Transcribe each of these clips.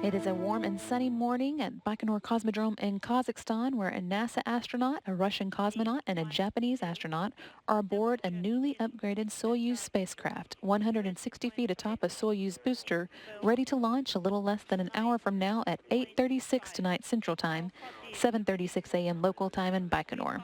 It is a warm and sunny morning at Baikonur Cosmodrome in Kazakhstan, where a NASA astronaut, a Russian cosmonaut, and a Japanese astronaut are aboard a newly upgraded Soyuz spacecraft, 160 feet atop a Soyuz booster, ready to launch a little less than an hour from now at 8:36 tonight Central Time, 7:36 a.m. local time in Baikonur.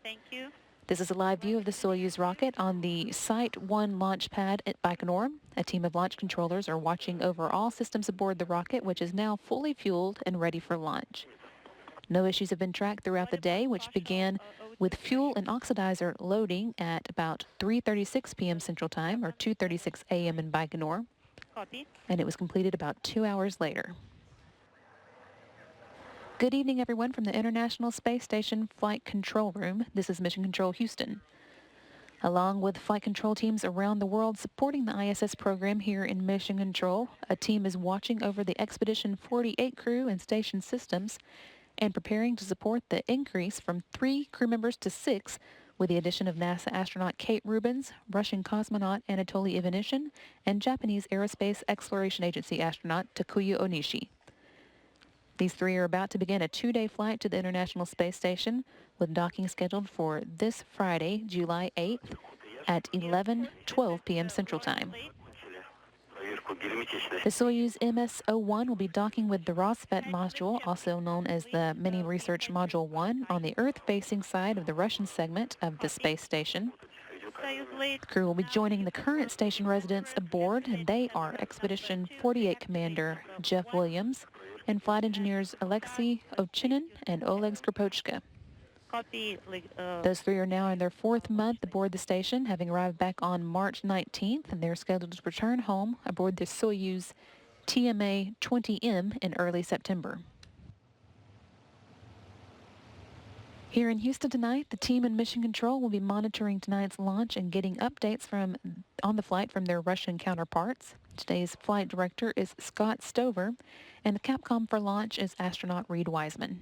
Thank you. This is a live view of the Soyuz rocket on the Site 1 launch pad at Baikonur. A team of launch controllers are watching over all systems aboard the rocket, which is now fully fueled and ready for launch. No issues have been tracked throughout the day, which began with fuel and oxidizer loading at about 3:36 p.m. Central Time, or 2:36 a.m. in Baikonur, Copy. and it was completed about 2 hours later. Good evening, everyone, from the International Space Station Flight Control Room. This is Mission Control Houston. Along with flight control teams around the world supporting the ISS program here in Mission Control, a team is watching over the Expedition 48 crew and station systems and preparing to support the increase from 3 crew members to 6 with the addition of NASA astronaut Kate Rubins, Russian cosmonaut Anatoly Ivanishin, and Japanese Aerospace Exploration Agency astronaut Takuya Onishi. These 3 are about to begin a 2-day flight to the International Space Station, with docking scheduled for this Friday, July 8th at 11:12 p.m. Central Time. The Soyuz MS-01 will be docking with the Rosvet module, also known as the Mini Research Module 1, on the Earth-facing side of the Russian segment of the space station. The crew will be joining the current station residents aboard, and they are Expedition 48 Commander Jeff Williams and flight engineers Alexei Ovchinin and Oleg Skropochka. Those 3 are now in their 4th month aboard the station, having arrived back on March 19th, and they're scheduled to return home aboard the Soyuz TMA-20M in early September. Here in Houston tonight, the team in Mission Control will be monitoring tonight's launch and getting updates on the flight from their Russian counterparts. Today's flight director is Scott Stover, and the Capcom for launch is astronaut Reed Wiseman.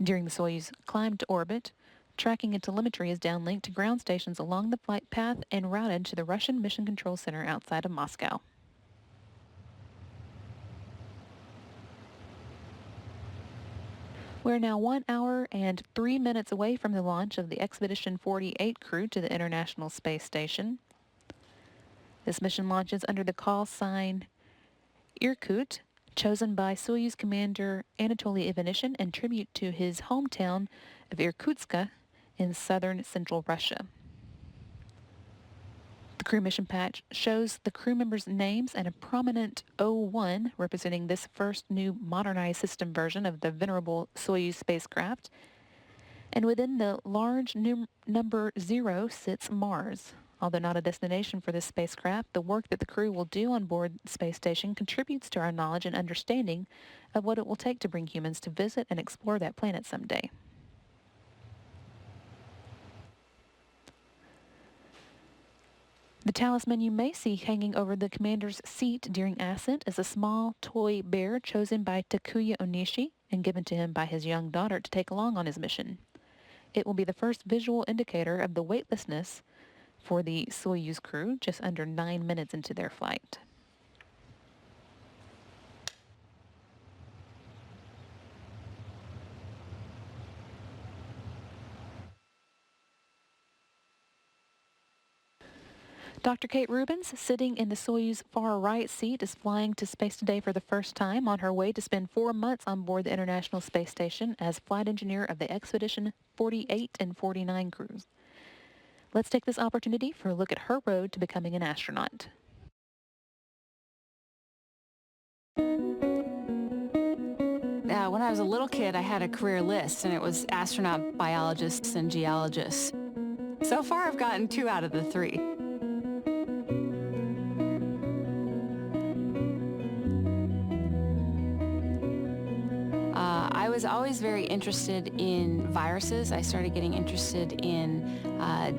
During the Soyuz climb to orbit, tracking and telemetry is downlinked to ground stations along the flight path and routed to the Russian Mission Control Center outside of Moscow. We're now 1 hour and 3 minutes away from the launch of the Expedition 48 crew to the International Space Station. This mission launches under the call sign Irkut, chosen by Soyuz Commander Anatoly Ivanishin in tribute to his hometown of Irkutsk in southern central Russia. The crew mission patch shows the crew members' names and a prominent 01 representing this first new modernized system version of the venerable Soyuz spacecraft. And within the large number 0 sits Mars. Although not a destination for this spacecraft, the work that the crew will do on board the space station contributes to our knowledge and understanding of what it will take to bring humans to visit and explore that planet someday. The talisman you may see hanging over the commander's seat during ascent is a small toy bear chosen by Takuya Onishi and given to him by his young daughter to take along on his mission. It will be the first visual indicator of the weightlessness for the Soyuz crew just under 9 minutes into their flight. Dr. Kate Rubins, sitting in the Soyuz far right seat, is flying to space today for the first time on her way to spend 4 months on board the International Space Station as flight engineer of the Expedition 48 and 49 crews. Let's take this opportunity for a look at her road to becoming an astronaut. When I was a little kid, I had a career list, and it was astronaut, biologists, and geologists. So far, I've gotten 2 out of the 3. I was always very interested in viruses. I started getting interested in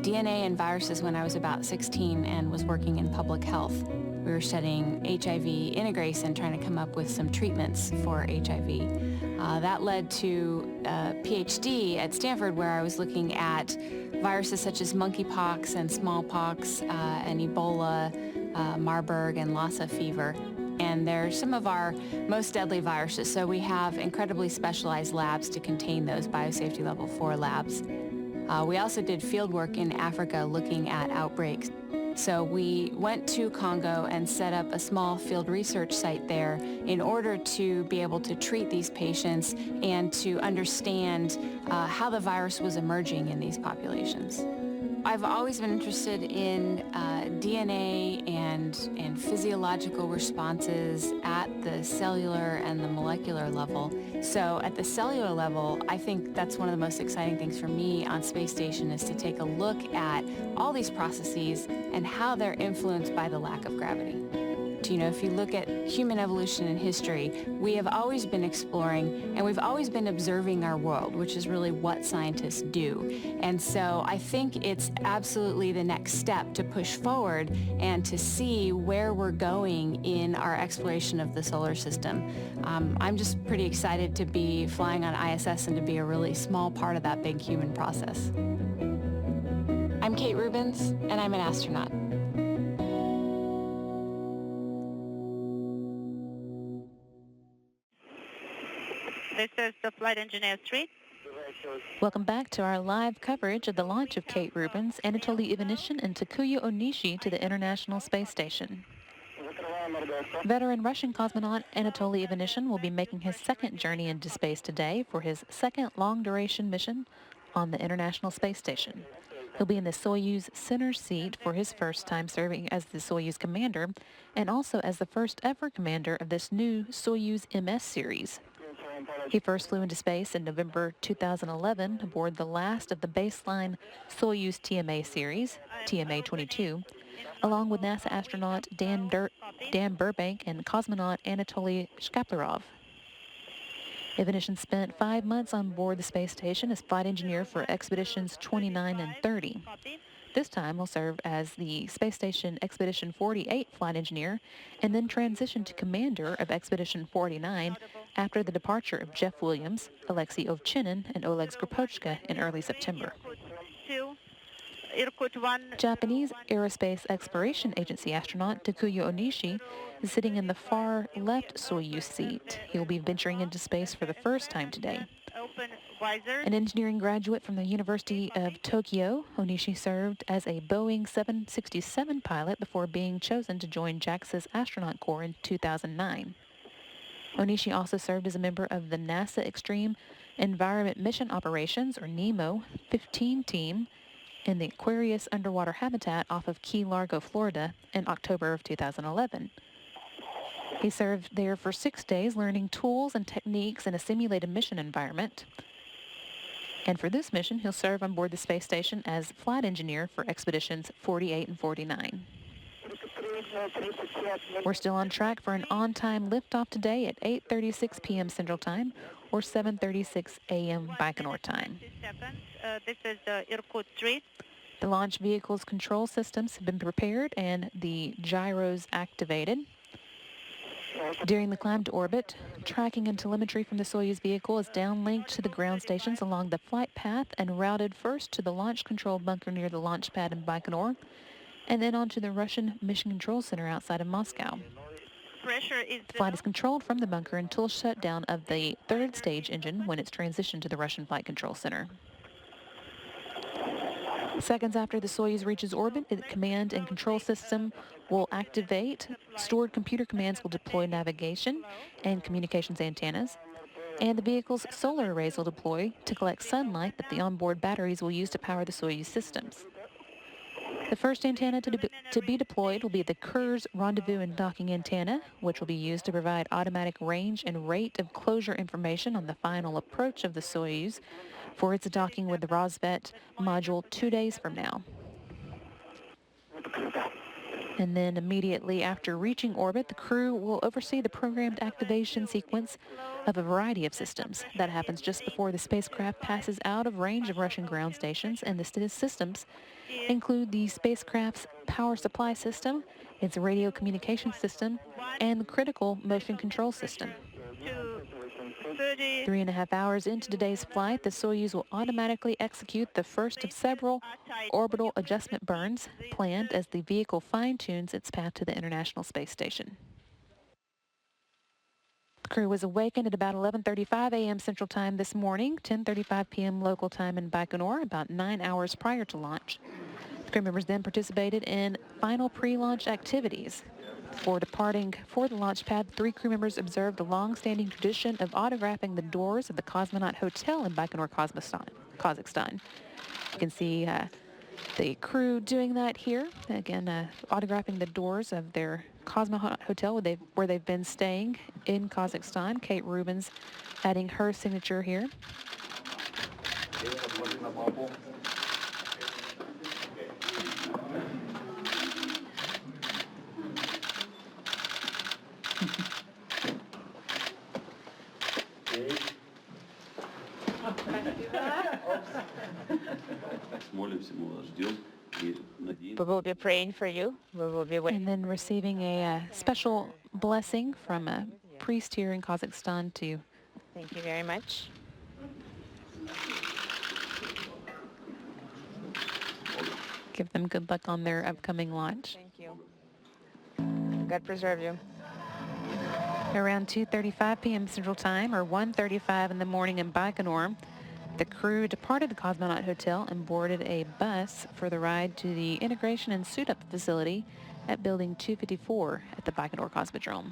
DNA and viruses when I was about 16 and was working in public health. We were studying HIV integrase and trying to come up with some treatments for HIV. That led to a PhD at Stanford, where I was looking at viruses such as monkeypox and smallpox and Ebola, Marburg and Lassa fever. And and they're some of our most deadly viruses. So we have incredibly specialized labs to contain those, biosafety level 4 labs. We also did field work in Africa looking at outbreaks. So we went to Congo and set up a small field research site there in order to be able to treat these patients and to understand how the virus was emerging in these populations. I've always been interested in DNA and physiological responses at the cellular and the molecular level. So at the cellular level, I think that's one of the most exciting things for me on space station is to take a look at all these processes and how they're influenced by the lack of gravity. You know, if you look at human evolution in history, we have always been exploring and we've always been observing our world, which is really what scientists do. And so I think it's absolutely the next step to push forward and to see where we're going in our exploration of the solar system. I'm just pretty excited to be flying on ISS and to be a really small part of that big human process. I'm Kate Rubins, and I'm an astronaut. This is the Flight Engineer 3. Welcome back to our live coverage of the launch of Kate Rubins, Anatoly Ivanishyn, and Takuya Onishi to the International Space Station. Veteran Russian cosmonaut Anatoly Ivanishyn will be making his second journey into space today for his second long-duration mission on the International Space Station. He'll be in the Soyuz center seat for his first time serving as the Soyuz commander and also as the first ever commander of this new Soyuz MS series. He first flew into space in November 2011 aboard the last of the baseline Soyuz TMA series, TMA-22, along with NASA astronaut Dan Burbank and cosmonaut Anatoly Shkaplerov. Ivanishyn spent 5 months on board the space station as flight engineer for Expeditions 29 and 30. This time he'll serve as the Space Station Expedition 48 flight engineer and then transition to commander of Expedition 49 after the departure of Jeff Williams, Alexei Ovchinin, and Oleg Skropochka in early September. Japanese Aerospace Exploration Agency astronaut Takuya Onishi is sitting in the far left Soyuz seat. He will be venturing into space for the first time today. An engineering graduate from the University of Tokyo, Onishi served as a Boeing 767 pilot before being chosen to join JAXA's astronaut corps in 2009. Onishi also served as a member of the NASA Extreme Environment Mission Operations, or NEMO, 15 team in the Aquarius underwater habitat off of Key Largo, Florida, in October of 2011. He served there for 6 days, learning tools and techniques in a simulated mission environment. And for this mission, he'll serve on board the space station as flight engineer for Expeditions 48 and 49. We're still on track for an on-time liftoff today at 8:36 p.m. Central Time or 7:36 a.m. Baikonur time. This is the Irkut 3. The launch vehicle's control systems have been prepared and the gyros activated. During the climb to orbit, tracking and telemetry from the Soyuz vehicle is downlinked to the ground stations along the flight path and routed first to the launch control bunker near the launch pad in Baikonur, and then onto the Russian Mission Control Center outside of Moscow. The flight is controlled from the bunker until shutdown of the third stage engine when it's transitioned to the Russian Flight Control Center. Seconds after the Soyuz reaches orbit, the command and control system will activate. Stored computer commands will deploy navigation and communications antennas, and the vehicle's solar arrays will deploy to collect sunlight that the onboard batteries will use to power the Soyuz systems. The first antenna to be deployed will be the Kurs rendezvous and docking antenna, which will be used to provide automatic range and rate of closure information on the final approach of the Soyuz for its docking with the Rosvet module 2 days from now. And then immediately after reaching orbit, the crew will oversee the programmed activation sequence of a variety of systems. That happens just before the spacecraft passes out of range of Russian ground stations, and the systems include the spacecraft's power supply system, its radio communication system, and the critical motion control system. 3.5 hours into today's flight, the Soyuz will automatically execute the first of several orbital adjustment burns planned as the vehicle fine-tunes its path to the International Space Station. crew was awakened at about 11:35 a.m. Central Time this morning, 10:35 p.m. local time in Baikonur, about 9 hours prior to launch. The crew members then participated in final pre-launch activities. Before departing for the launch pad, 3 crew members observed a long-standing tradition of autographing the doors of the Cosmonaut Hotel in Baikonur, Kazakhstan. You can see the crew doing that here. Again, autographing the doors of their Cosmonaut Hotel where they've been staying in Kazakhstan. Kate Rubens adding her signature here. We will be praying for you. We will be waiting. And then receiving a special blessing from a priest here in Kazakhstan to Thank you very much. give them good luck on their upcoming launch. Thank you. God preserve you. Around 2:35 p.m. Central Time, or 1:35 in the morning in Baikonur, the crew departed the Cosmonaut Hotel and boarded a bus for the ride to the integration and suit-up facility at Building 254 at the Baikonur Cosmodrome.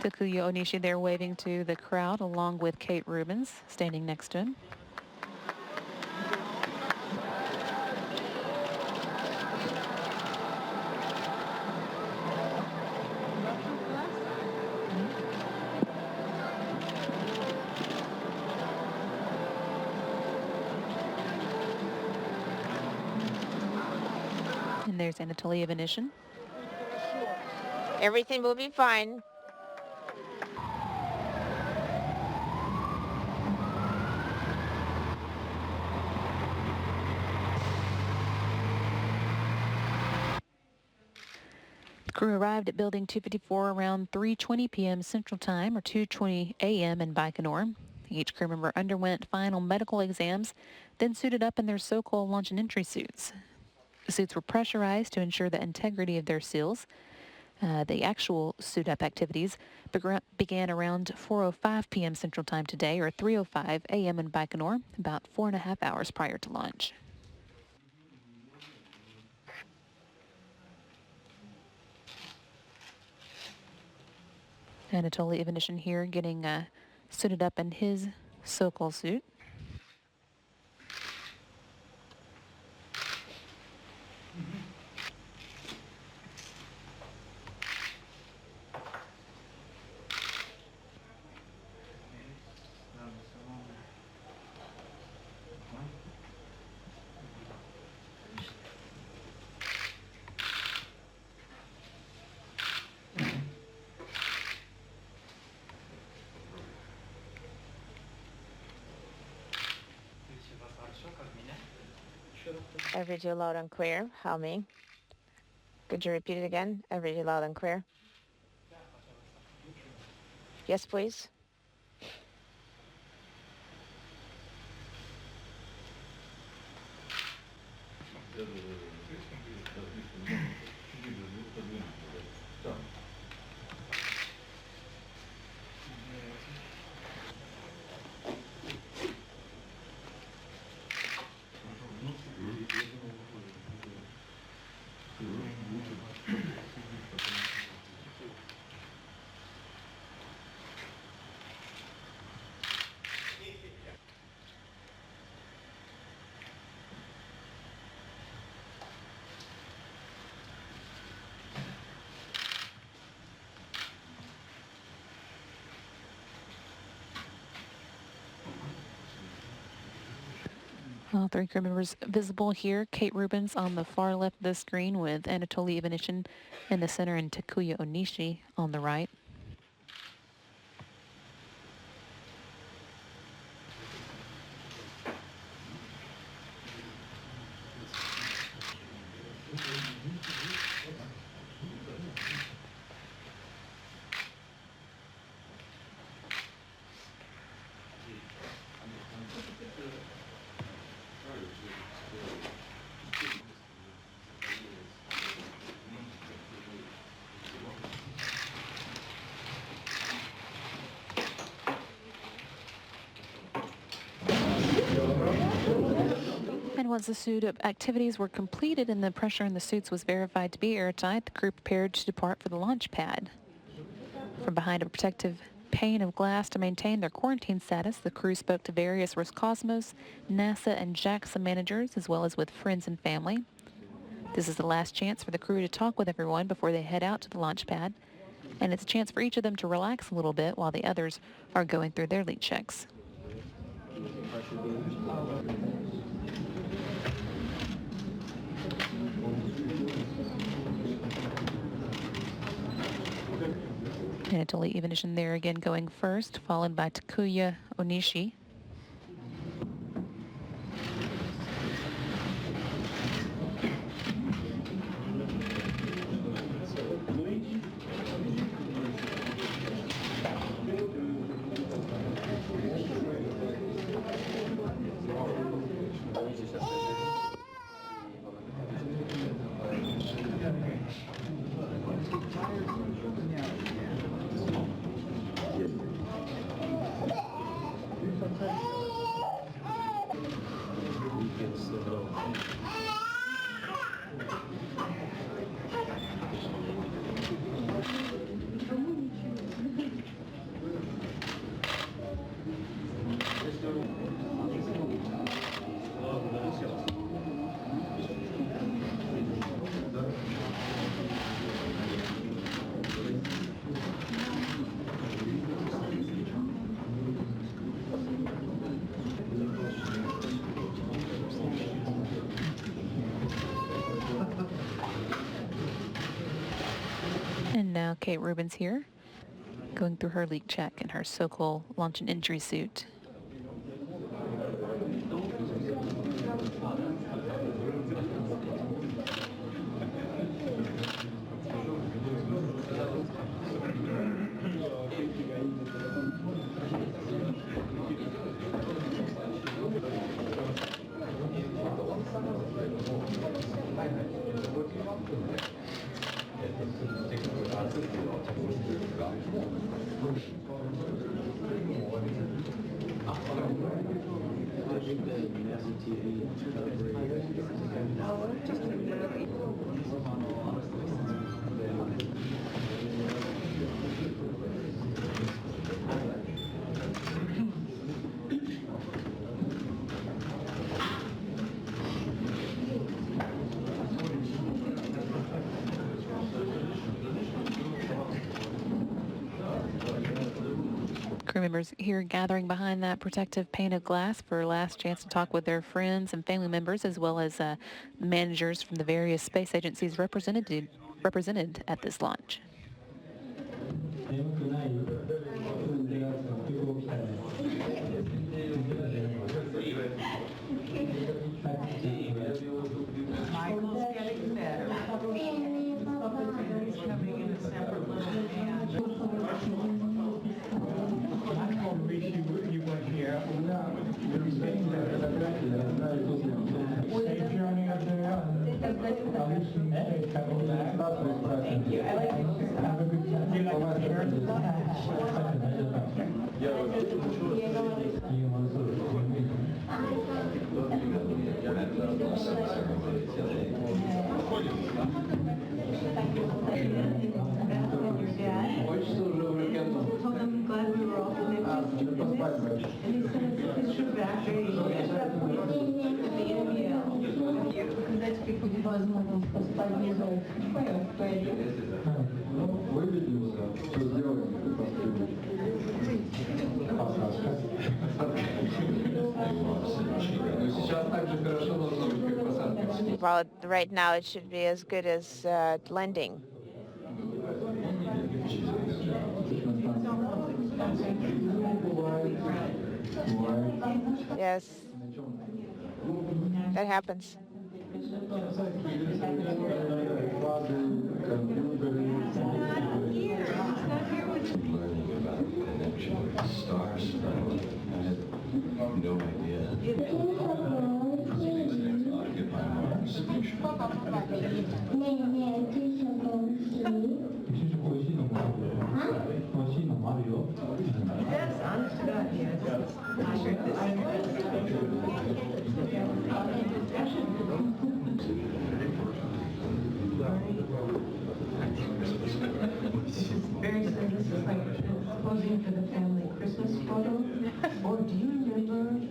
Takuya Onishi there waving to the crowd along with Kate Rubens standing next to him. And there's Anatoly Ivanishin. Everything will be fine. The crew arrived at Building 254 around 3:20 p.m. Central Time, or 2:20 a.m. in Baikonur. Each crew member underwent final medical exams, then suited up in their so-called launch and entry suits. The suits were pressurized to ensure the integrity of their seals. The actual suit-up activities began around 4:05 p.m. Central Time today, or 3:05 a.m. in Baikonur, about 4.5 hours prior to launch. Anatoly Ivanishin here getting suited up in his Sokol suit. I read you loud and clear. How me? Could you repeat it again? I read you loud and clear. Yes, please. All 3 crew members visible here. Kate Rubens on the far left of the screen with Anatoly Ivanishin in the center and Takuya Onishi on the right. once the suit activities were completed and the pressure in the suits was verified to be airtight, the crew prepared to depart for the launch pad. From behind a protective pane of glass to maintain their quarantine status, the crew spoke to various Roscosmos, NASA, and JAXA managers, as well as with friends and family. This is the last chance for the crew to talk with everyone before they head out to the launch pad, and it's a chance for each of them to relax a little bit while the others are going through their leak checks. Anatoly Ivanishin there again going first, followed by Takuya Onishi. And now Kate Rubins here, going through her leak check in her Sokol launch and entry suit. Crew members here gathering behind that protective pane of glass for a last chance to talk with their friends and family members, as well as managers from the various space agencies represented at this launch. Michael's getting better. He's coming in a separate little van. You went here. He's getting better. Safe journey up there. Thank you. I like it. Have a good time. Do you like the shirt? I'm glad we were all connected to this. And he sent us a picture back there. Because that's people who was 5 years old. Well, right now it should be as good as lending. Yes, that happens. Learning about the connection with the stars. I had no idea. Yes, honest to God, yes. photo? Or do you remember?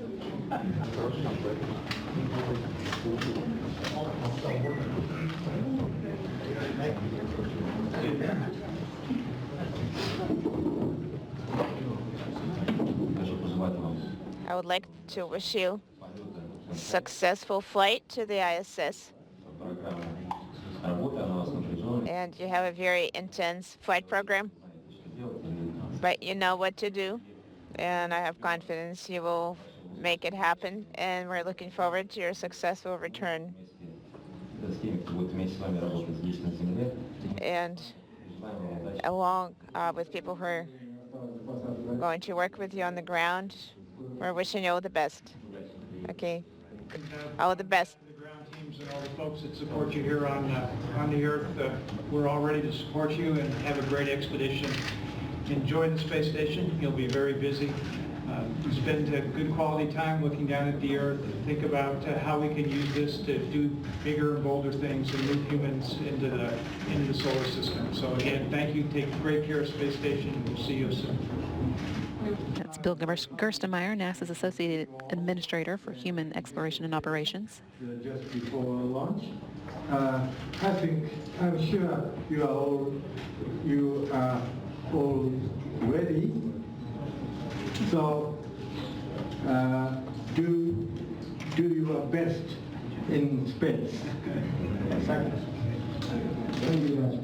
I would like to wish you a successful flight to the ISS. And you have a very intense flight program, but you know what to do. And I have confidence you will make it happen. And we're looking forward to your successful return. And along with people who are going to work with you on the ground, we're wishing you all the best. Okay. All the best. The ground teams and all the folks that support you here on the Earth, we're all ready to support you and have a great expedition. Enjoy the space station. You'll be very busy. Spend a good quality time looking down at the Earth. Think about how we can use this to do bigger and bolder things and move humans into the solar system. So again, thank you. Take great care of space station, and we'll see you soon. That's Bill Gerstenmaier, NASA's Associate Administrator for Human Exploration and Operations. Just before launch, I'm sure you are all ready. So do your best in space. Thank you.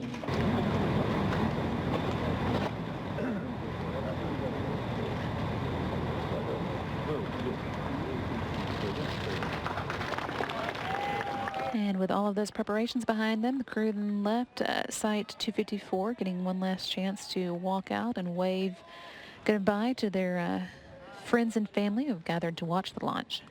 And with all of those preparations behind them, the crew then left Site 254, getting one last chance to walk out and wave goodbye to their friends and family who've gathered to watch the launch.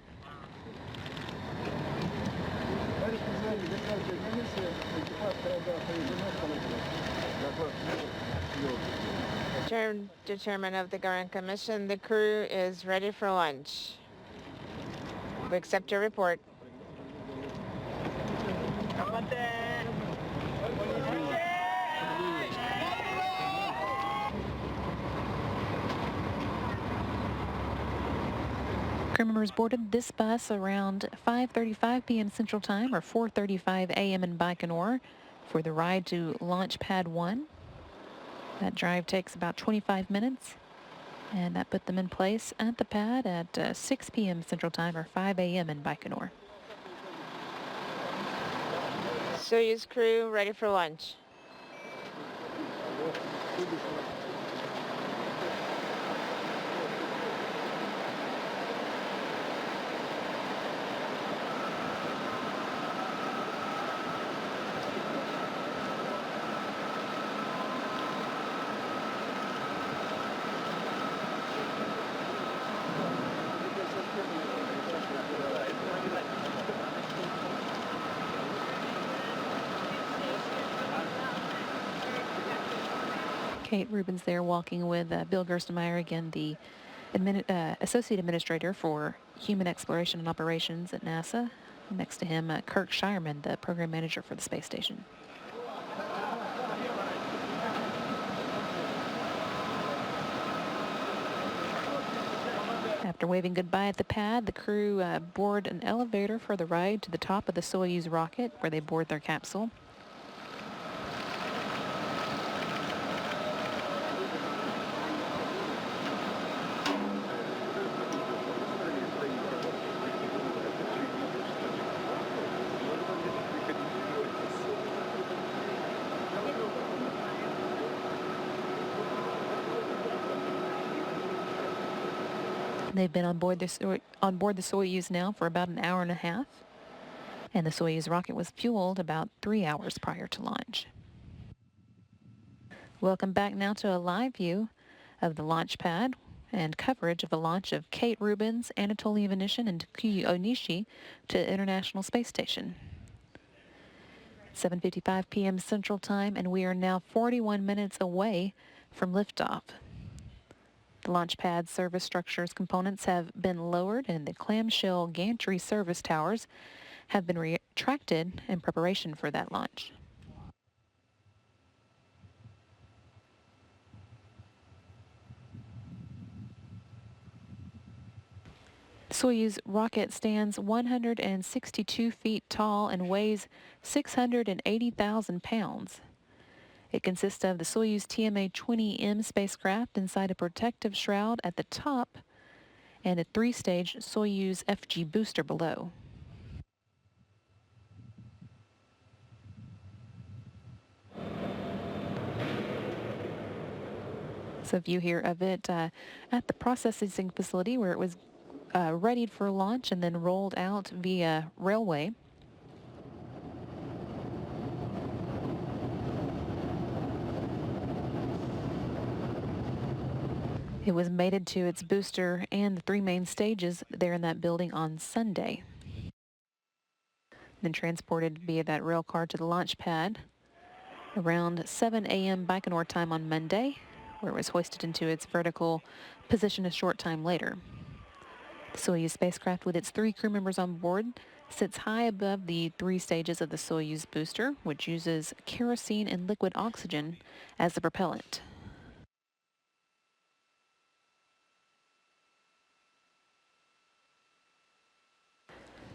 Chairman of the Government Commission, the crew is ready for lunch. We accept your report. Crew members boarded this bus around 5:35 p.m. Central Time or 4:35 a.m. in Baikonur for the ride to Launch Pad 1. That drive takes about 25 minutes, and that put them in place at the pad at 6 p.m. Central Time or 5 a.m. in Baikonur. Soyuz crew ready for lunch. Kate Rubins there walking with Bill Gerstenmaier, again the Associate Administrator for Human Exploration and Operations at NASA. Next to him, Kirk Shireman, the Program Manager for the space station. After waving goodbye at the pad, the crew board an elevator for the ride to the top of the Soyuz rocket where they board their capsule. They've been on board the Soyuz now for about an hour and a half, and the Soyuz rocket was fueled about 3 hours prior to launch. Welcome back now to a live view of the launch pad and coverage of the launch of Kate Rubins, Anatoly Ivanishin, and Takuya Onishi to the International Space Station. 7:55 p.m. Central Time, and we are now 41 minutes away from liftoff. The launch pad service structures components have been lowered, and the clamshell gantry service towers have been retracted in preparation for that launch. Soyuz rocket stands 162 feet tall and weighs 680,000 pounds. It consists of the Soyuz TMA-20M spacecraft inside a protective shroud at the top and a 3-stage Soyuz FG booster below. So a view here of it at the processing facility where it was readied for launch and then rolled out via railway. It was mated to its booster and the 3 main stages there in that building on Sunday. Then transported via that rail car to the launch pad around 7 a.m. Baikonur time on Monday, where it was hoisted into its vertical position a short time later. The Soyuz spacecraft with its 3 crew members on board sits high above the 3 stages of the Soyuz booster, which uses kerosene and liquid oxygen as the propellant.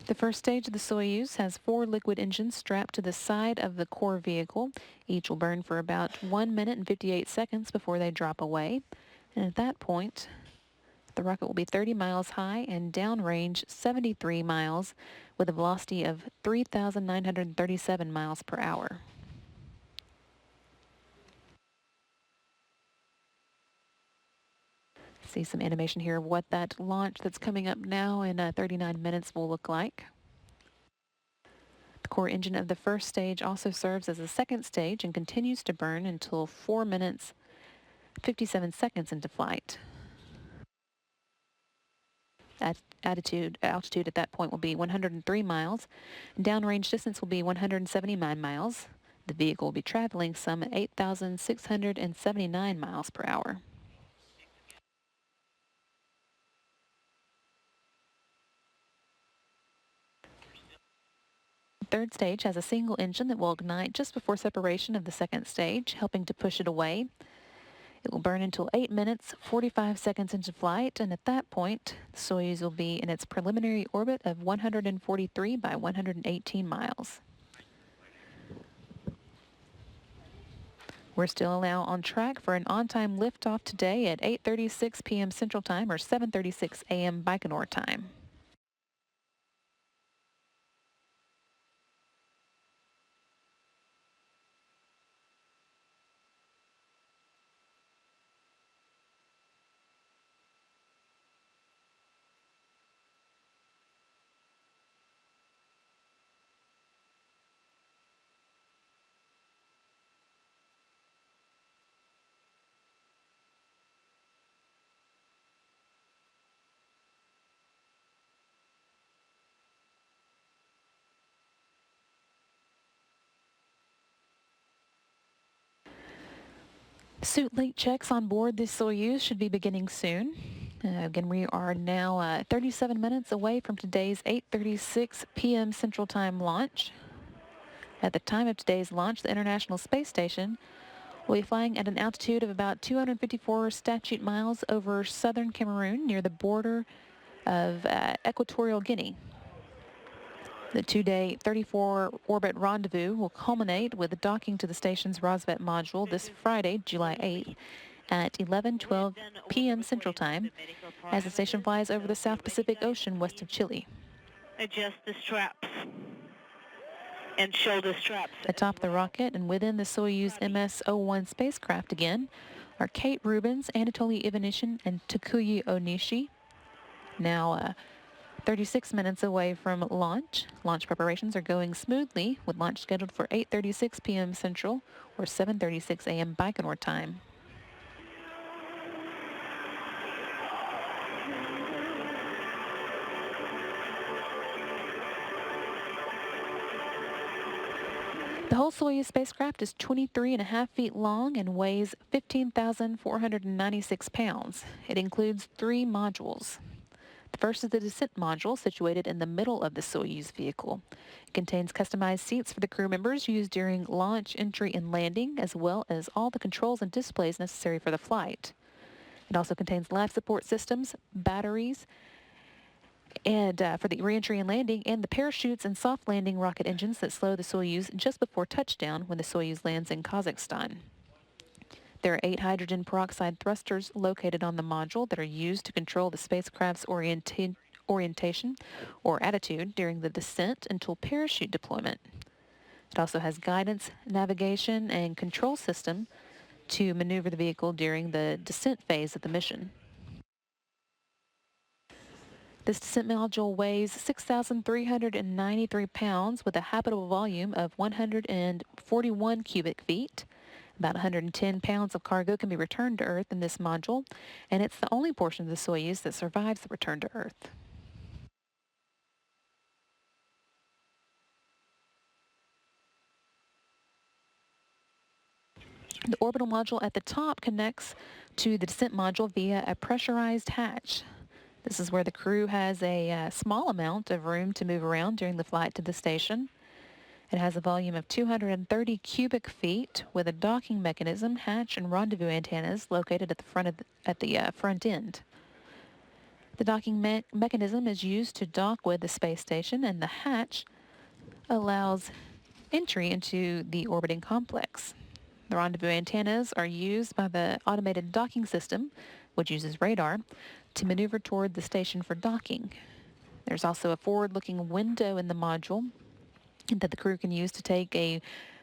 The first stage of the Soyuz has 4 liquid engines strapped to the side of the core vehicle. Each will burn for about 1 minute and 58 seconds before they drop away. And at that point, the rocket will be 30 miles high and downrange 73 miles with a velocity of 3,937 miles per hour. See some animation here of what that launch that's coming up now in 39 minutes will look like. The core engine of the first stage also serves as a second stage and continues to burn until 4 minutes 57 seconds into flight. Altitude at that point will be 103 miles. Downrange distance will be 179 miles. The vehicle will be traveling some 8,679 miles per hour. The third stage has a single engine that will ignite just before separation of the second stage, helping to push it away. It will burn until 8 minutes, 45 seconds into flight, and at that point, the Soyuz will be in its preliminary orbit of 143 by 118 miles. We're still now on track for an on-time liftoff today at 8:36 p.m. Central Time or 7:36 a.m. Baikonur time. Suit leak checks on board the Soyuz should be beginning soon. Again, we are now 37 minutes away from today's 8:36 p.m. Central Time launch. At the time of today's launch, the International Space Station will be flying at an altitude of about 254 statute miles over southern Cameroon near the border of Equatorial Guinea. The 2-day 34-orbit rendezvous will culminate with the docking to the station's Rosvet module this Friday, July 8th, at 11:12 p.m. Central Time, as the station flies over the South Pacific Ocean west of Chile. Adjust the straps and shoulder straps. Atop the rocket and within the Soyuz MS-01 spacecraft again are Kate Rubins, Anatoly Ivanishin, and Takuya Onishi. Now 36 minutes away from launch. Launch preparations are going smoothly, with launch scheduled for 8:36 p.m. Central or 7:36 a.m. Baikonur time. The whole Soyuz spacecraft is 23.5 feet long and weighs 15,496 pounds. It includes 3 modules. The first is the descent module, situated in the middle of the Soyuz vehicle. It contains customized seats for the crew members used during launch, entry, and landing, as well as all the controls and displays necessary for the flight. It also contains life support systems, batteries, and for the reentry and landing, and the parachutes and soft landing rocket engines that slow the Soyuz just before touchdown when the Soyuz lands in Kazakhstan. There are 8 hydrogen peroxide thrusters located on the module that are used to control the spacecraft's orientation or attitude during the descent until parachute deployment. It also has guidance, navigation, and control system to maneuver the vehicle during the descent phase of the mission. This descent module weighs 6,393 pounds with a habitable volume of 141 cubic feet. About 110 pounds of cargo can be returned to Earth in this module, and it's the only portion of the Soyuz that survives the return to Earth. The orbital module at the top connects to the descent module via a pressurized hatch. This is where the crew has a small amount of room to move around during the flight to the station. It has a volume of 230 cubic feet with a docking mechanism, hatch, and rendezvous antennas located at the front end. The docking mechanism is used to dock with the space station, and the hatch allows entry into the orbiting complex. The rendezvous antennas are used by the automated docking system, which uses radar, to maneuver toward the station for docking. There's also a forward-looking window in the module that the crew can use to take a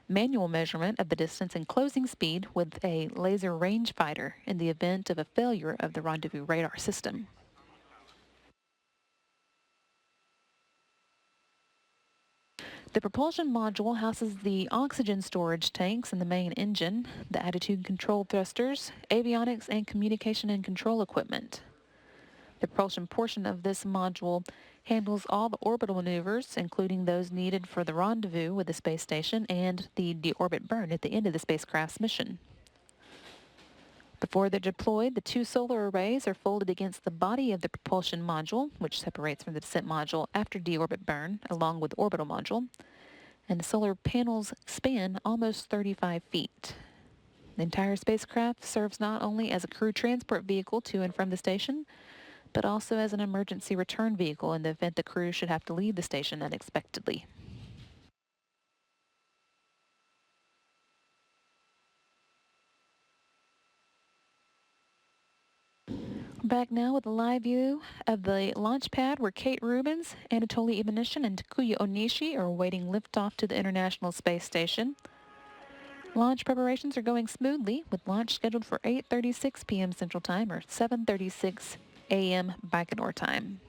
manual measurement of the distance and closing speed with a laser rangefinder in the event of a failure of the rendezvous radar system. The propulsion module houses the oxygen storage tanks and the main engine, the attitude control thrusters, avionics, and communication and control equipment. The propulsion portion of this module handles all the orbital maneuvers, including those needed for the rendezvous with the space station and the deorbit burn at the end of the spacecraft's mission. Before they're deployed, the 2 solar arrays are folded against the body of the propulsion module, which separates from the descent module after deorbit burn, along with the orbital module, and the solar panels span almost 35 feet. The entire spacecraft serves not only as a crew transport vehicle to and from the station, but also as an emergency return vehicle in the event the crew should have to leave the station unexpectedly. Back now with a live view of the launch pad where Kate Rubins, Anatoly Ivanishin, and Takuya Onishi are awaiting liftoff to the International Space Station. Launch preparations are going smoothly, with launch scheduled for 8:36 p.m. Central Time or 7:36 a.m. Baikonur time.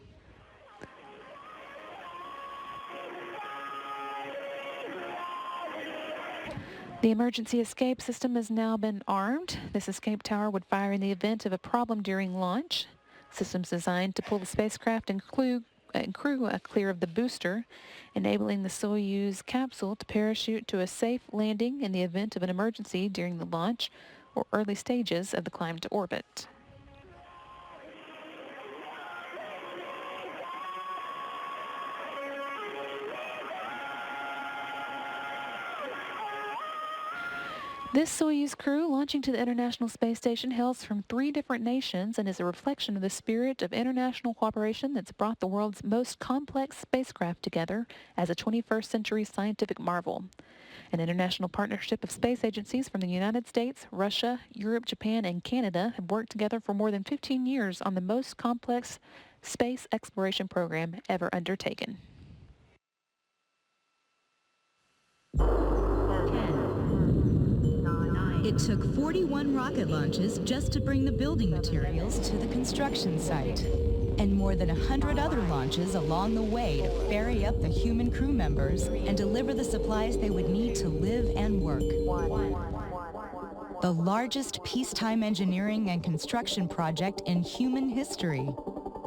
The emergency escape system has now been armed. This escape tower would fire in the event of a problem during launch. Systems designed to pull the spacecraft and crew clear of the booster, enabling the Soyuz capsule to parachute to a safe landing in the event of an emergency during the launch or early stages of the climb to orbit. This Soyuz crew launching to the International Space Station hails from 3 different nations and is a reflection of the spirit of international cooperation that's brought the world's most complex spacecraft together as a 21st century scientific marvel. An international partnership of space agencies from the United States, Russia, Europe, Japan, and Canada have worked together for more than 15 years on the most complex space exploration program ever undertaken. It took 41 rocket launches just to bring the building materials to the construction site, and more than 100 other launches along the way to ferry up the human crew members and deliver the supplies they would need to live and work. The largest peacetime engineering and construction project in human history.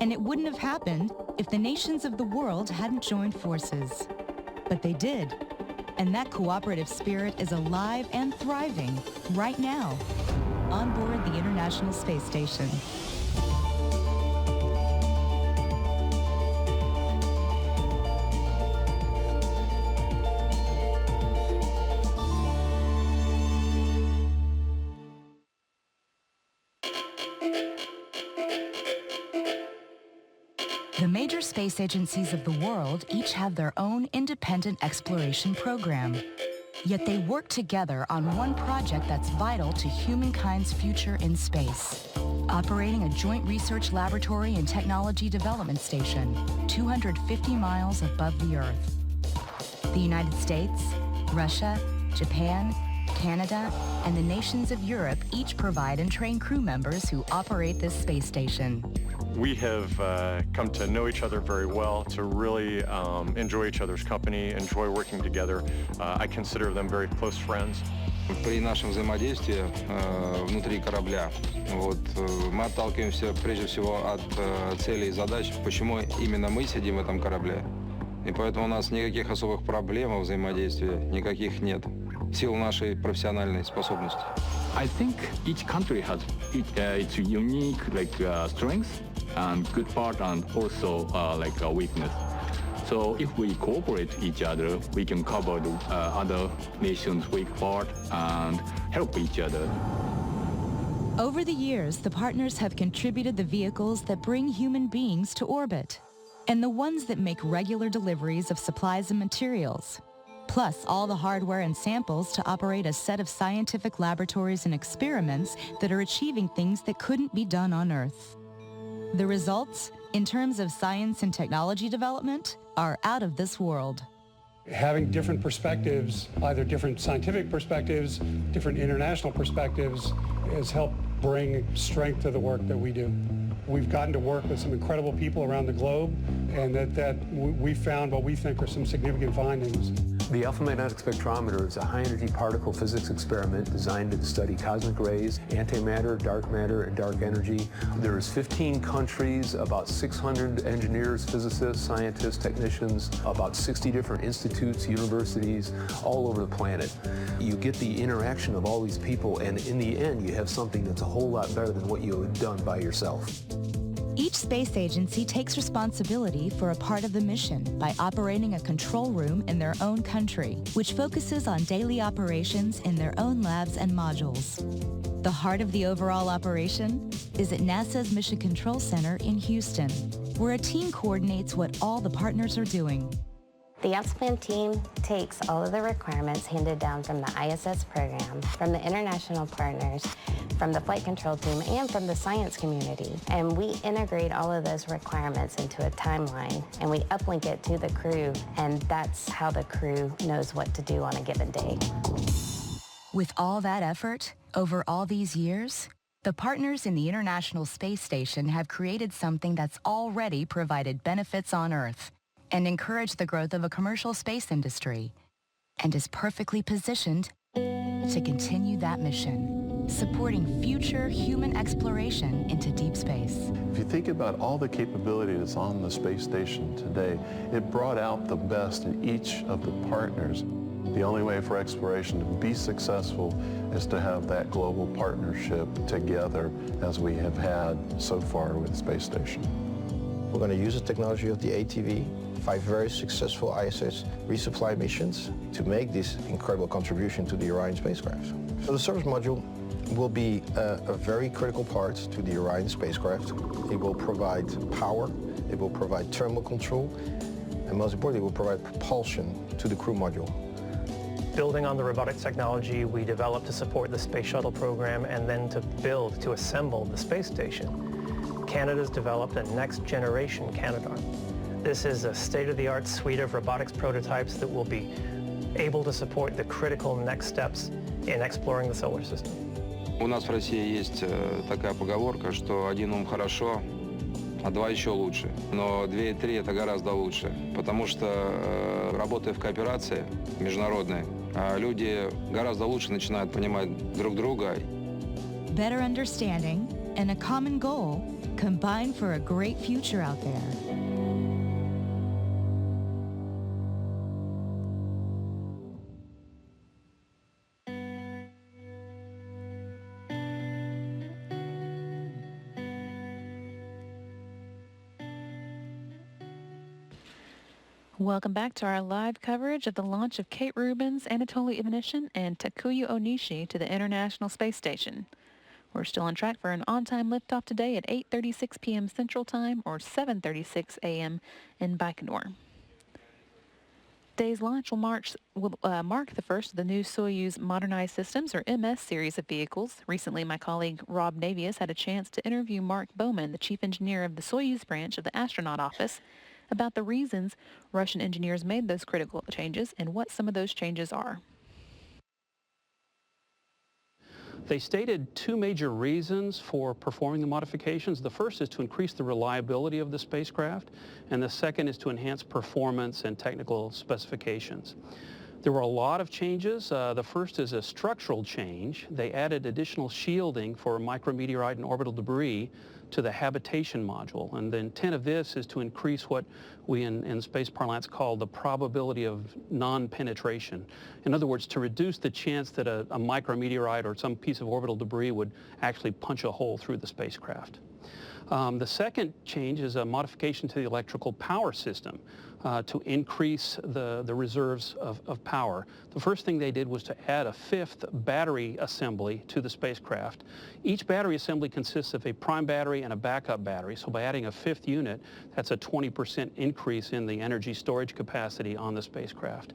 And it wouldn't have happened if the nations of the world hadn't joined forces. But they did. And that cooperative spirit is alive and thriving right now on board the International Space Station. The The major space agencies of the world each have their own independent exploration program. Yet they work together on one project that's vital to humankind's future in space. Operating a joint research laboratory and technology development station 250 miles above the Earth. The United States, Russia, Japan, Canada, and the nations of Europe each provide and train crew members who operate this space station. We have come to know each other very well, to really enjoy each other's company, enjoy working together. I consider them very close friends. При нашем взаимодействии внутри корабля мы отталкиваемся прежде всего от целей и задач, почему именно мы сидим в этом корабле. И поэтому у нас никаких особых проблем во взаимодействии, никаких нет, в силу нашей профессиональной способности. I think each country has its unique strengths and good part and also a weakness. So if we cooperate each other, we can cover the other nations' weak part and help each other. Over the years, the partners have contributed the vehicles that bring human beings to orbit and the ones that make regular deliveries of supplies and materials, plus all the hardware and samples to operate a set of scientific laboratories and experiments that are achieving things that couldn't be done on Earth. The results, in terms of science and technology development, are out of this world. Having different perspectives, either different scientific perspectives, different international perspectives, has helped bring strength to the work that we do. We've gotten to work with some incredible people around the globe, and that we found what we think are some significant findings. The alpha magnetic spectrometer is a high-energy particle physics experiment designed to study cosmic rays, antimatter, and dark energy. There's 15 countries, about 600 engineers, physicists, scientists, technicians, about 60 different institutes, universities, all over the planet. You get the interaction of all these people, and in the end, you have something that's a whole lot better than what you have done by yourself. Each space agency takes responsibility for a part of the mission by operating a control room in their own country, which focuses on daily operations in their own labs and modules. The heart of the overall operation is at NASA's Mission Control Center in Houston, where a team coordinates what all the partners are doing. The Outsplan team takes all of the requirements handed down from the ISS program, from the international partners, from the flight control team, and from the science community. And we integrate all of those requirements into a timeline, and we uplink it to the crew, and that's how the crew knows what to do on a given day. With all that effort, over all these years, the partners in the International Space Station have created something that's already provided benefits on Earth and encouraged the growth of a commercial space industry, and is perfectly positioned to continue that mission, supporting future human exploration into deep space. If you think about all the capability that's on the space station today, it brought out the best in each of the partners. The only way for exploration to be successful is to have that global partnership together as we have had so far with the space station. We're going to use the technology of the ATV, 5 very successful ISS resupply missions, to make this incredible contribution to the Orion spacecraft. So the service module will be a very critical part to the Orion spacecraft. It will provide power, it will provide thermal control, and most importantly, it will provide propulsion to the crew module. Building on the robotics technology we developed to support the space shuttle program and then to assemble the space station, Canada's developed a next-generation Canadarm. This is a state-of-the-art suite of robotics prototypes that will be able to support the critical next steps in exploring the solar system. У нас в России есть такая поговорка, что один ум хорошо, а 2 еще лучше. Но 2 и 3 это гораздо лучше, потому что работая в кооперации международной, люди гораздо лучше начинают понимать друг друга. Better understanding and a common goal combine for a great future out there. Welcome back to our live coverage of the launch of Kate Rubins, Anatoly Ivanishin, and Takuya Onishi to the International Space Station. We're still on track for an on-time liftoff today at 8:36 p.m. Central Time or 7:36 a.m. in Baikonur. Today's launch will mark the first of the new Soyuz Modernized Systems, or MS, series of vehicles. Recently, my colleague Rob Navius had a chance to interview Mark Bowman, the chief engineer of the Soyuz branch of the Astronaut Office, about the reasons Russian engineers made those critical changes and what some of those changes are. They stated two major reasons for performing the modifications. The first is to increase the reliability of the spacecraft, and the second is to enhance performance and technical specifications. There were a lot of changes. The first is a structural change. They added additional shielding for micrometeorite and orbital debris to the habitation module, and the intent of this is to increase what we in space parlance call the probability of non-penetration. In other words, to reduce the chance that a micrometeorite or some piece of orbital debris would actually punch a hole through the spacecraft. The second change is a modification to the electrical power system to increase the reserves of power. The first thing they did was to add a fifth battery assembly to the spacecraft. Each battery assembly consists of a prime battery and a backup battery, so by adding a fifth unit, that's a 20% increase in the energy storage capacity on the spacecraft.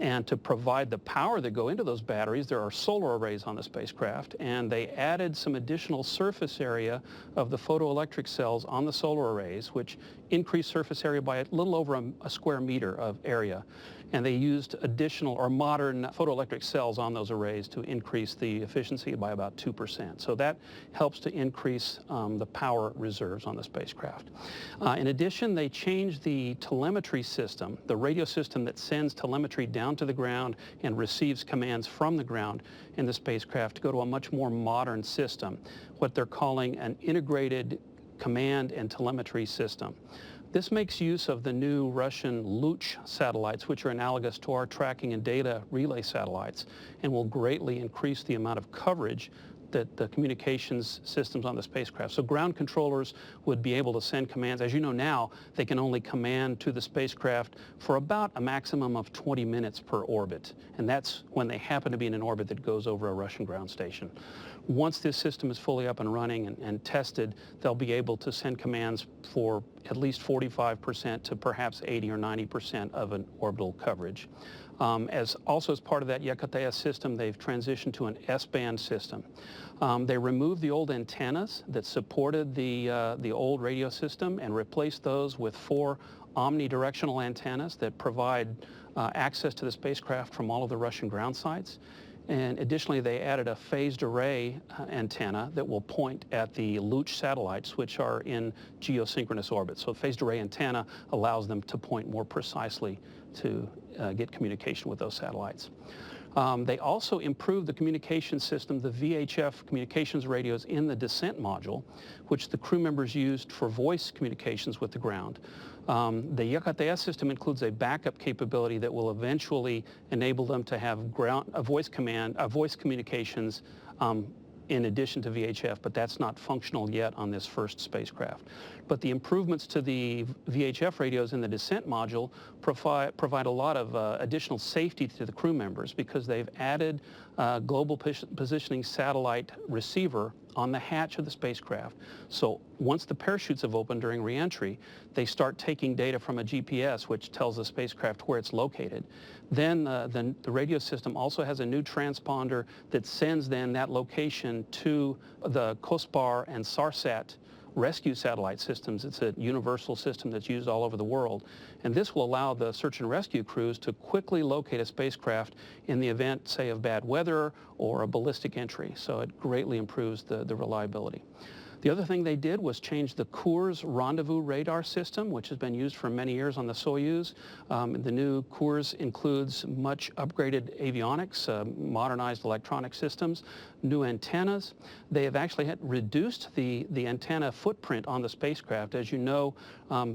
And to provide the power that go into those batteries, there are solar arrays on the spacecraft, and they added some additional surface area of the photoelectric cells on the solar arrays, which increased surface area by a little over a square meter of area. And they used additional or modern photoelectric cells on those arrays to increase the efficiency by about 2%. So that helps to increase the power reserves on the spacecraft. In addition, they changed the telemetry system, the radio system that sends telemetry down to the ground and receives commands from the ground in the spacecraft, to go to a much more modern system, what they're calling an integrated command and telemetry system. This makes use of the new Russian Luch satellites, which are analogous to our tracking and data relay satellites, and will greatly increase the amount of coverage that the communications systems on the spacecraft. So ground controllers would be able to send commands. As you know now, they can only command to the spacecraft for about a maximum of 20 minutes per orbit, and that's when they happen to be in an orbit that goes over a Russian ground station. Once this system is fully up and running and tested, they'll be able to send commands for at least 45% to perhaps 80 or 90% of an orbital coverage. As part of that Yakateya system, they've transitioned to an S-band system. They removed the old antennas that supported the old radio system and replaced those with 4 omnidirectional antennas that provide access to the spacecraft from all of the Russian ground sites. And additionally, they added a phased array antenna that will point at the Luch satellites, which are in geosynchronous orbit. So a phased array antenna allows them to point more precisely to get communication with those satellites. They also improved the communication system, the VHF communications radios in the descent module, which the crew members used for voice communications with the ground. The Yakateya system includes a backup capability that will eventually enable them to have voice communications in addition to VHF, but that's not functional yet on this first spacecraft. But the improvements to the VHF radios in the descent module provide a lot of additional safety to the crew members, because they've added global positioning satellite receiver on the hatch of the spacecraft. So once the parachutes have opened during re-entry, they start taking data from a GPS, which tells the spacecraft where it's located. Then the radio system also has a new transponder that sends then that location to the COSPAR and SARSAT rescue satellite systems. It's a universal system that's used all over the world. And this will allow the search and rescue crews to quickly locate a spacecraft in the event, say, of bad weather or a ballistic entry. So it greatly improves the reliability. The other thing they did was change the Kurs rendezvous radar system, which has been used for many years on the Soyuz. The new Kurs includes much upgraded avionics, modernized electronic systems, new antennas. They have actually reduced the antenna footprint on the spacecraft. As you know,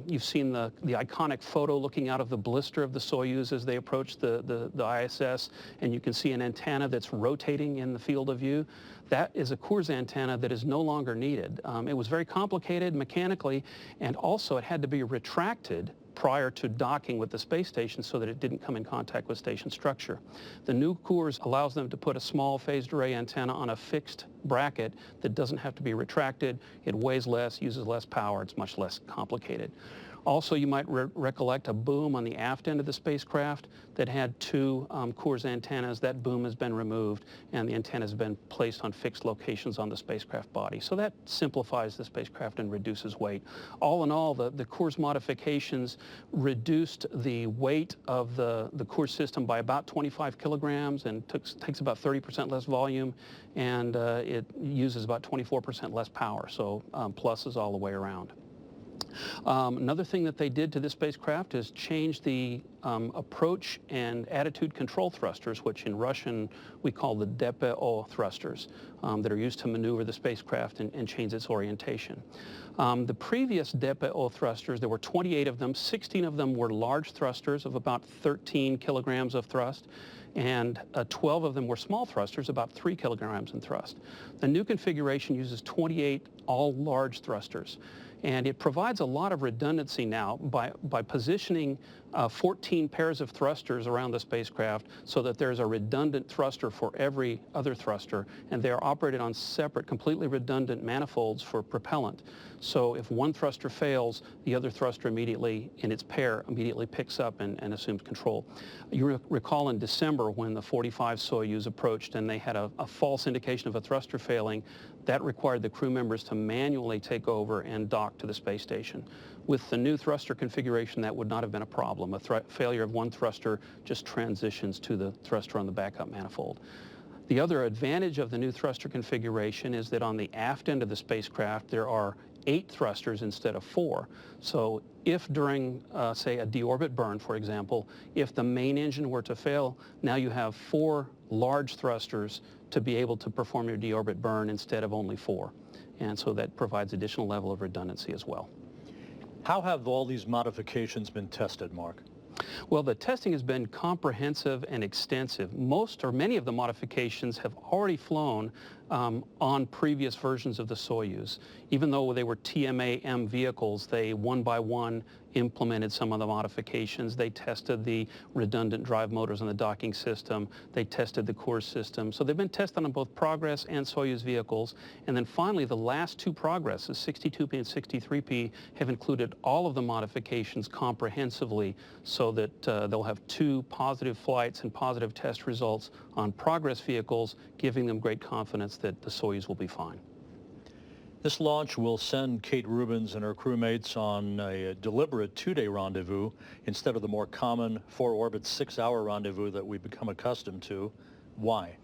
you've seen the iconic photo looking out of the blister of the Soyuz as they approach the ISS, and you can see an antenna that's rotating in the field of view. That is a Kurs antenna that is no longer needed. It was very complicated mechanically, and also it had to be retracted prior to docking with the space station so that it didn't come in contact with station structure. The new cores allows them to put a small phased array antenna on a fixed bracket that doesn't have to be retracted. It weighs less, uses less power, it's much less complicated. Also, you might recollect a boom on the aft end of the spacecraft that had two Coors antennas. That boom has been removed, and the antenna has been placed on fixed locations on the spacecraft body. So that simplifies the spacecraft and reduces weight. All in all, the Coors modifications reduced the weight of the Coors system by about 25 kilograms and takes about 30% less volume, and it uses about 24% less power. So pluses all the way around. Another thing that they did to this spacecraft is change the approach and attitude control thrusters, which in Russian we call the DPO thrusters, that are used to maneuver the spacecraft and change its orientation. The previous DPO thrusters, there were 28 of them. 16 of them were large thrusters of about 13 kilograms of thrust, and 12 of them were small thrusters, about 3 kilograms in thrust. The new configuration uses 28 all large thrusters. And it provides a lot of redundancy now by positioning 14 pairs of thrusters around the spacecraft so that there's a redundant thruster for every other thruster, and they are operated on separate, completely redundant manifolds for propellant. So if one thruster fails, the other thruster immediately, in its pair, immediately picks up and assumes control. You recall in December when the 45 Soyuz approached and they had a false indication of a thruster failing, that required the crew members to manually take over and dock to the space station. With the new thruster configuration, that would not have been a problem. A failure of one thruster just transitions to the thruster on the backup manifold. The other advantage of the new thruster configuration is that on the aft end of the spacecraft, there are 8 thrusters instead of 4. So if during, say, a deorbit burn, for example, if the main engine were to fail, now you have 4 large thrusters to be able to perform your deorbit burn instead of only 4. And so that provides additional level of redundancy as well. How have all these modifications been tested, Mark? Well, the testing has been comprehensive and extensive. Most or many of the modifications have already flown on previous versions of the Soyuz. Even though they were TMA-M vehicles, they one by one implemented some of the modifications. They tested the redundant drive motors on the docking system. They tested the core system. So they've been tested on both Progress and Soyuz vehicles. And then finally, the last 2 Progresses, 62P and 63P, have included all of the modifications comprehensively so that they'll have 2 positive flights and positive test results on Progress vehicles, giving them great confidence that the Soyuz will be fine. This launch will send Kate Rubins and her crewmates on a deliberate 2-day rendezvous instead of the more common 4-orbit 6-hour rendezvous that we've become accustomed to. Why?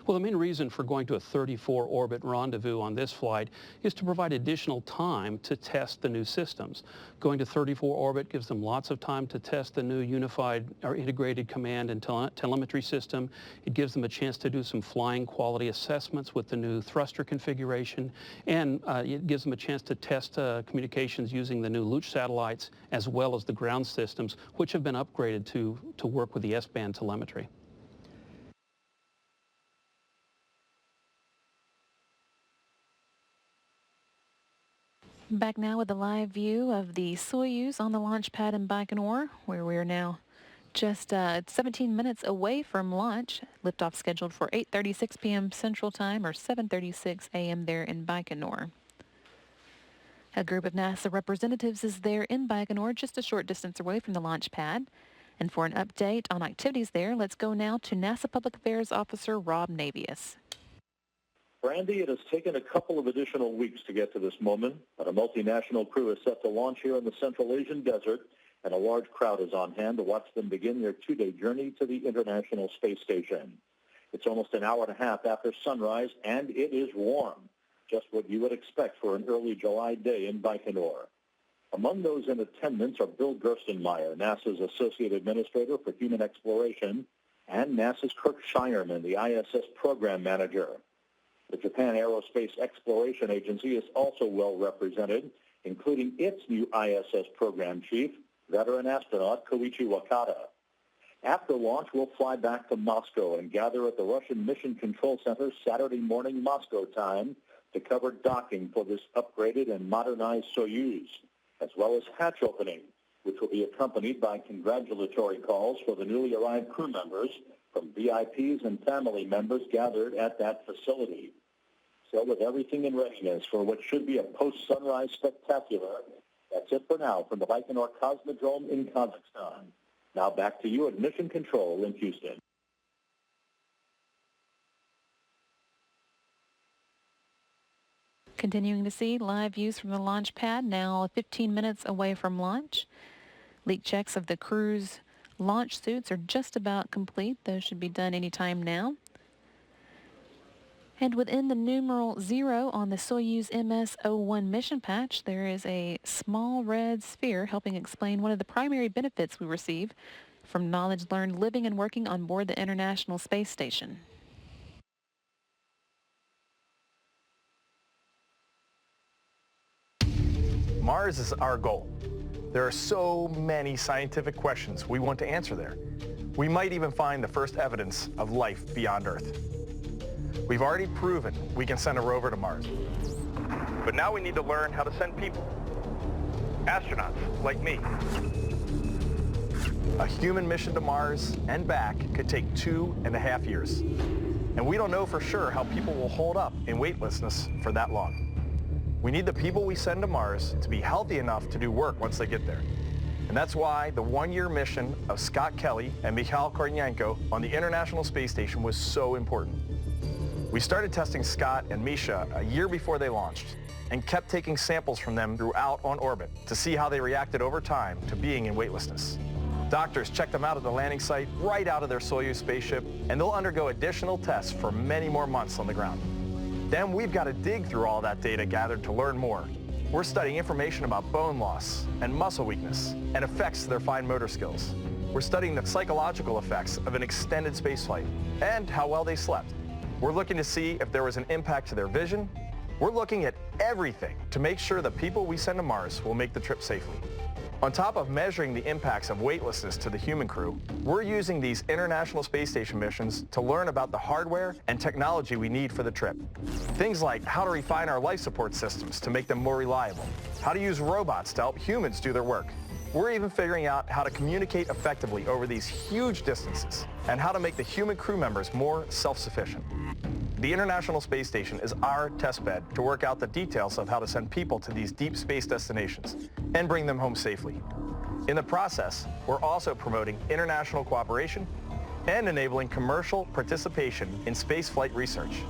Well, the main reason for going to a 34-orbit rendezvous on this flight is to provide additional time to test the new systems. Going to 34 orbit gives them lots of time to test the new unified or integrated command and telemetry system. It gives them a chance to do some flying quality assessments with the new thruster configuration, and it gives them a chance to test communications using the new Luch satellites as well as the ground systems, which have been upgraded to work with the S-band telemetry. Back now with a live view of the Soyuz on the launch pad in Baikonur, where we are now just 17 minutes away from launch. Liftoff scheduled for 8:36 p.m. Central Time or 7:36 a.m. there in Baikonur. A group of NASA representatives is there in Baikonur, just a short distance away from the launch pad. And for an update on activities there, let's go now to NASA Public Affairs Officer Rob Navius. Brandy, it has taken a couple of additional weeks to get to this moment, but a multinational crew is set to launch here in the Central Asian desert, and a large crowd is on hand to watch them begin their 2-day journey to the International Space Station. It's almost an hour and a half after sunrise, and it is warm, just what you would expect for an early July day in Baikonur. Among those in attendance are Bill Gerstenmaier, NASA's Associate Administrator for Human Exploration, and NASA's Kirk Shireman, the ISS Program Manager. The Japan Aerospace Exploration Agency is also well represented, including its new ISS program chief, veteran astronaut Koichi Wakata. After launch, we'll fly back to Moscow and gather at the Russian Mission Control Center Saturday morning Moscow time to cover docking for this upgraded and modernized Soyuz, as well as hatch opening, which will be accompanied by congratulatory calls for the newly arrived crew members from VIPs and family members gathered at that facility. So with everything in readiness for what should be a post-sunrise spectacular, that's it for now from the Baikonur Cosmodrome in Kazakhstan. Now back to you at Mission Control in Houston. Continuing to see live views from the launch pad, now 15 minutes away from launch. Leak checks of the crew's launch suits are just about complete. Those should be done any time now. And within the numeral 0 on the Soyuz MS-01 mission patch, there is a small red sphere helping explain one of the primary benefits we receive from knowledge learned living and working on board the International Space Station. Mars is our goal. There are so many scientific questions we want to answer there. We might even find the first evidence of life beyond Earth. We've already proven we can send a rover to Mars. But now we need to learn how to send people. Astronauts like me. A human mission to Mars and back could take 2.5 years. And we don't know for sure how people will hold up in weightlessness for that long. We need the people we send to Mars to be healthy enough to do work once they get there. And that's why the one-year mission of Scott Kelly and Mikhail Kornienko on the International Space Station was so important. We started testing Scott and Misha a year before they launched and kept taking samples from them throughout on orbit to see how they reacted over time to being in weightlessness. Doctors checked them out at the landing site right out of their Soyuz spaceship, and they'll undergo additional tests for many more months on the ground. Then we've got to dig through all that data gathered to learn more. We're studying information about bone loss and muscle weakness and effects to their fine motor skills. We're studying the psychological effects of an extended spaceflight and how well they slept. We're looking to see if there was an impact to their vision. We're looking at everything to make sure the people we send to Mars will make the trip safely. On top of measuring the impacts of weightlessness to the human crew, we're using these International Space Station missions to learn about the hardware and technology we need for the trip. Things like how to refine our life support systems to make them more reliable, how to use robots to help humans do their work. We're even figuring out how to communicate effectively over these huge distances and how to make the human crew members more self-sufficient. The International Space Station is our testbed to work out the details of how to send people to these deep space destinations and bring them home safely. In the process, we're also promoting international cooperation and enabling commercial participation in spaceflight research,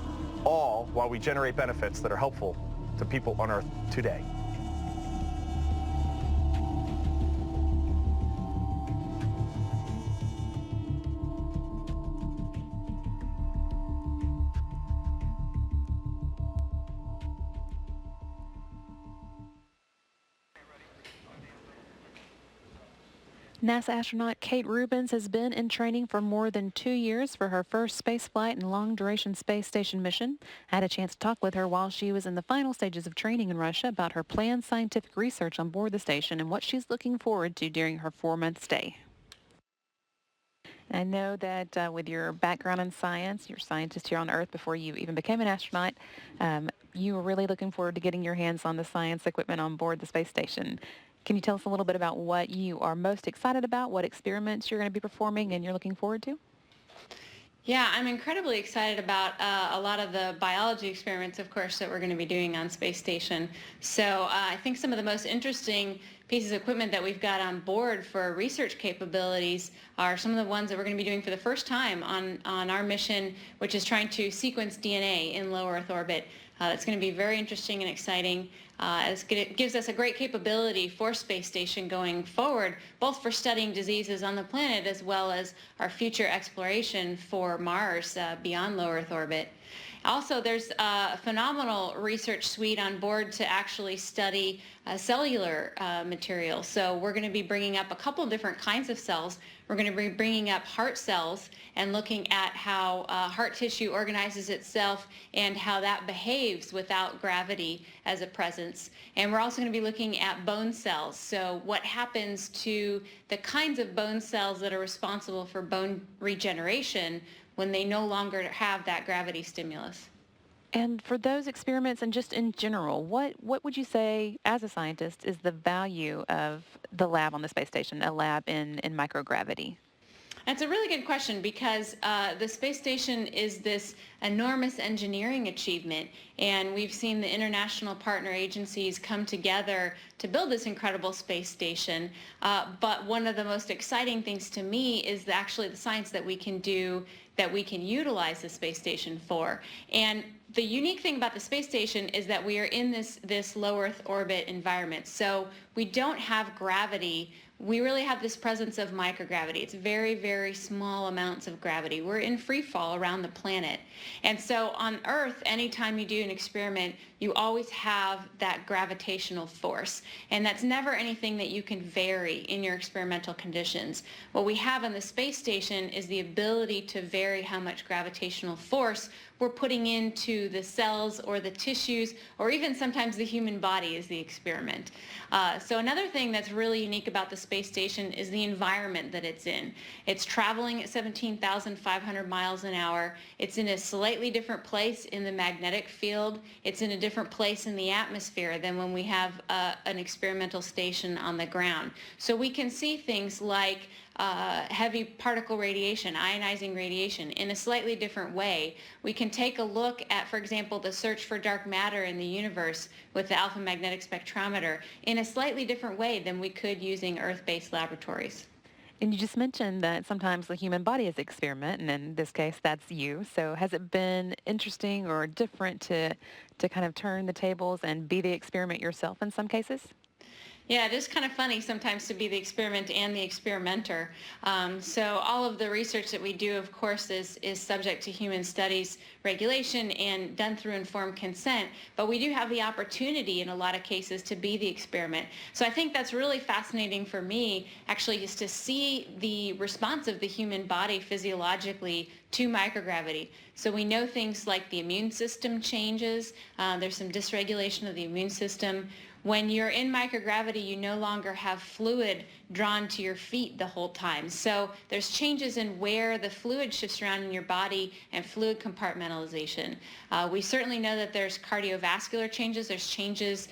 all while we generate benefits that are helpful to people on Earth today. NASA astronaut Kate Rubins has been in training for more than 2 years for her first spaceflight and long-duration space station mission. I had a chance to talk with her while she was in the final stages of training in Russia about her planned scientific research on board the station and what she's looking forward to during her 4-month stay. I know that with your background in science, you're a scientist here on Earth before you even became an astronaut, you were really looking forward to getting your hands on the science equipment on board the space station. Can you tell us a little bit about what you are most excited about, what experiments you're going to be performing and you're looking forward to? Yeah, I'm incredibly excited about a lot of the biology experiments, of course, that we're going to be doing on Space Station. So I think some of the most interesting pieces of equipment that we've got on board for research capabilities are some of the ones that we're going to be doing for the first time on our mission, which is trying to sequence DNA in low Earth orbit. That's going to be very interesting and exciting. It gives us a great capability for Space Station going forward, both for studying diseases on the planet as well as our future exploration for Mars beyond low Earth orbit. Also, there's a phenomenal research suite on board to actually study cellular material. So we're going to be bringing up a couple of different kinds of cells. We're going to be bringing up heart cells and looking at how heart tissue organizes itself and how that behaves without gravity as a presence. And we're also going to be looking at bone cells. So what happens to the kinds of bone cells that are responsible for bone regeneration when they no longer have that gravity stimulus. And for those experiments and just in general, what would you say as a scientist is the value of the lab on the space station, a lab in microgravity? That's a really good question because the space station is this enormous engineering achievement, and we've seen the international partner agencies come together to build this incredible space station. But one of the most exciting things to me is actually the science that we can do, that we can utilize the space station for. And the unique thing about the space station is that we are in this low Earth orbit environment. So we don't have gravity. We really have this presence of microgravity. It's very, very small amounts of gravity. We're in free fall around the planet. And so on Earth, anytime you do an experiment, you always have that gravitational force. And that's never anything that you can vary in your experimental conditions. What we have on the space station is the ability to vary how much gravitational force we're putting into the cells or the tissues, or even sometimes the human body is the experiment. So another thing that's really unique about the space station is the environment that it's in. It's traveling at 17,500 miles an hour. It's in a slightly different place in the magnetic field. It's in a different place in the atmosphere than when we have an experimental station on the ground. So we can see things like heavy particle radiation, ionizing radiation, in a slightly different way. We can take a look at, for example, the search for dark matter in the universe with the alpha magnetic spectrometer in a slightly different way than we could using Earth-based laboratories. And you just mentioned that sometimes the human body is the experiment, and in this case, that's you. So has it been interesting or different to kind of turn the tables and be the experiment yourself in some cases? Yeah, it is kind of funny sometimes to be the experiment and the experimenter. So all of the research that we do, of course, is subject to human studies regulation and done through informed consent, but we do have the opportunity in a lot of cases to be the experiment. So I think that's really fascinating for me, actually, is to see the response of the human body physiologically to microgravity. So we know things like the immune system changes. There's some dysregulation of the immune system. When you're in microgravity, you no longer have fluid drawn to your feet the whole time. So there's changes in where the fluid shifts around in your body and fluid compartmentalization. We certainly know that there's cardiovascular changes. There's changes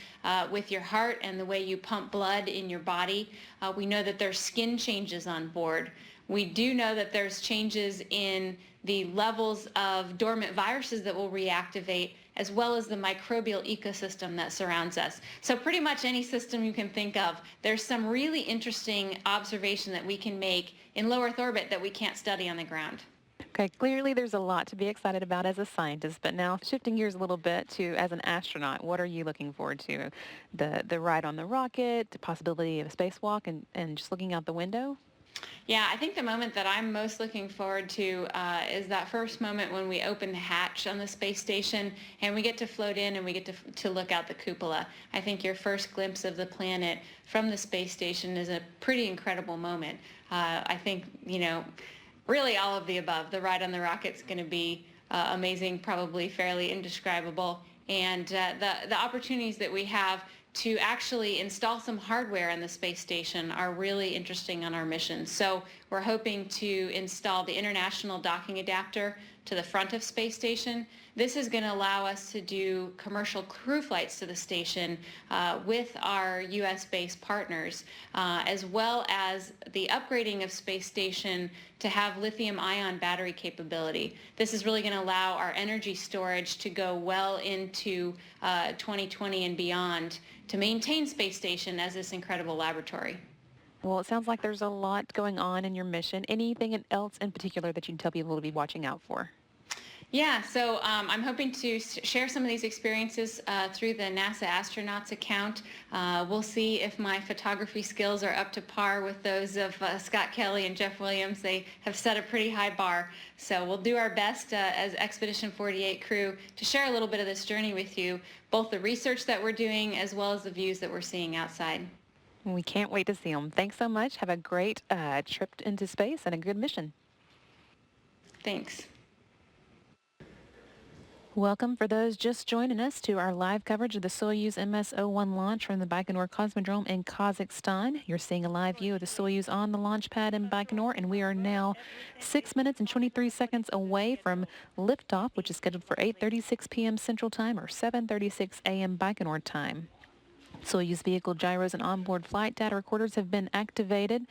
with your heart and the way you pump blood in your body. We know that there's skin changes on board. We do know that there's changes in the levels of dormant viruses that will reactivate, as well as the microbial ecosystem that surrounds us. So pretty much any system you can think of, there's some really interesting observation that we can make in low Earth orbit that we can't study on the ground. Okay, clearly there's a lot to be excited about as a scientist, but now shifting gears a little bit to as an astronaut, what are you looking forward to? The ride on the rocket, the possibility of a spacewalk, and just looking out the window? Yeah, I think the moment that I'm most looking forward to is that first moment when we open the hatch on the space station and we get to float in and we get to look out the cupola. I think your first glimpse of the planet from the space station is a pretty incredible moment. I think, really all of the above. The ride on the rocket's going to be amazing, probably fairly indescribable. And the opportunities that we have to actually install some hardware on the space station are really interesting on our mission. So we're hoping to install the international docking adapter to the front of space station. This is going to allow us to do commercial crew flights to the station with our US-based partners, as well as the upgrading of space station to have lithium-ion battery capability. This is really going to allow our energy storage to go well into 2020 and beyond to maintain space station as this incredible laboratory. Well, it sounds like there's a lot going on in your mission. Anything else in particular that you can tell people to be watching out for? Yeah, so I'm hoping to share some of these experiences through the NASA Astronauts account. We'll see if my photography skills are up to par with those of Scott Kelly and Jeff Williams. They have set a pretty high bar. So we'll do our best as Expedition 48 crew to share a little bit of this journey with you, both the research that we're doing as well as the views that we're seeing outside. We can't wait to see them. Thanks so much. Have a great trip into space and a good mission. Thanks. Welcome for those just joining us to our live coverage of the Soyuz MS-01 launch from the Baikonur Cosmodrome in Kazakhstan. You're seeing a live view of the Soyuz on the launch pad in Baikonur, and we are now 6 minutes and 23 seconds away from liftoff, which is scheduled for 8:36 p.m. Central Time or 7:36 a.m. Baikonur time. Soyuz vehicle gyros and onboard flight data recorders have been activated,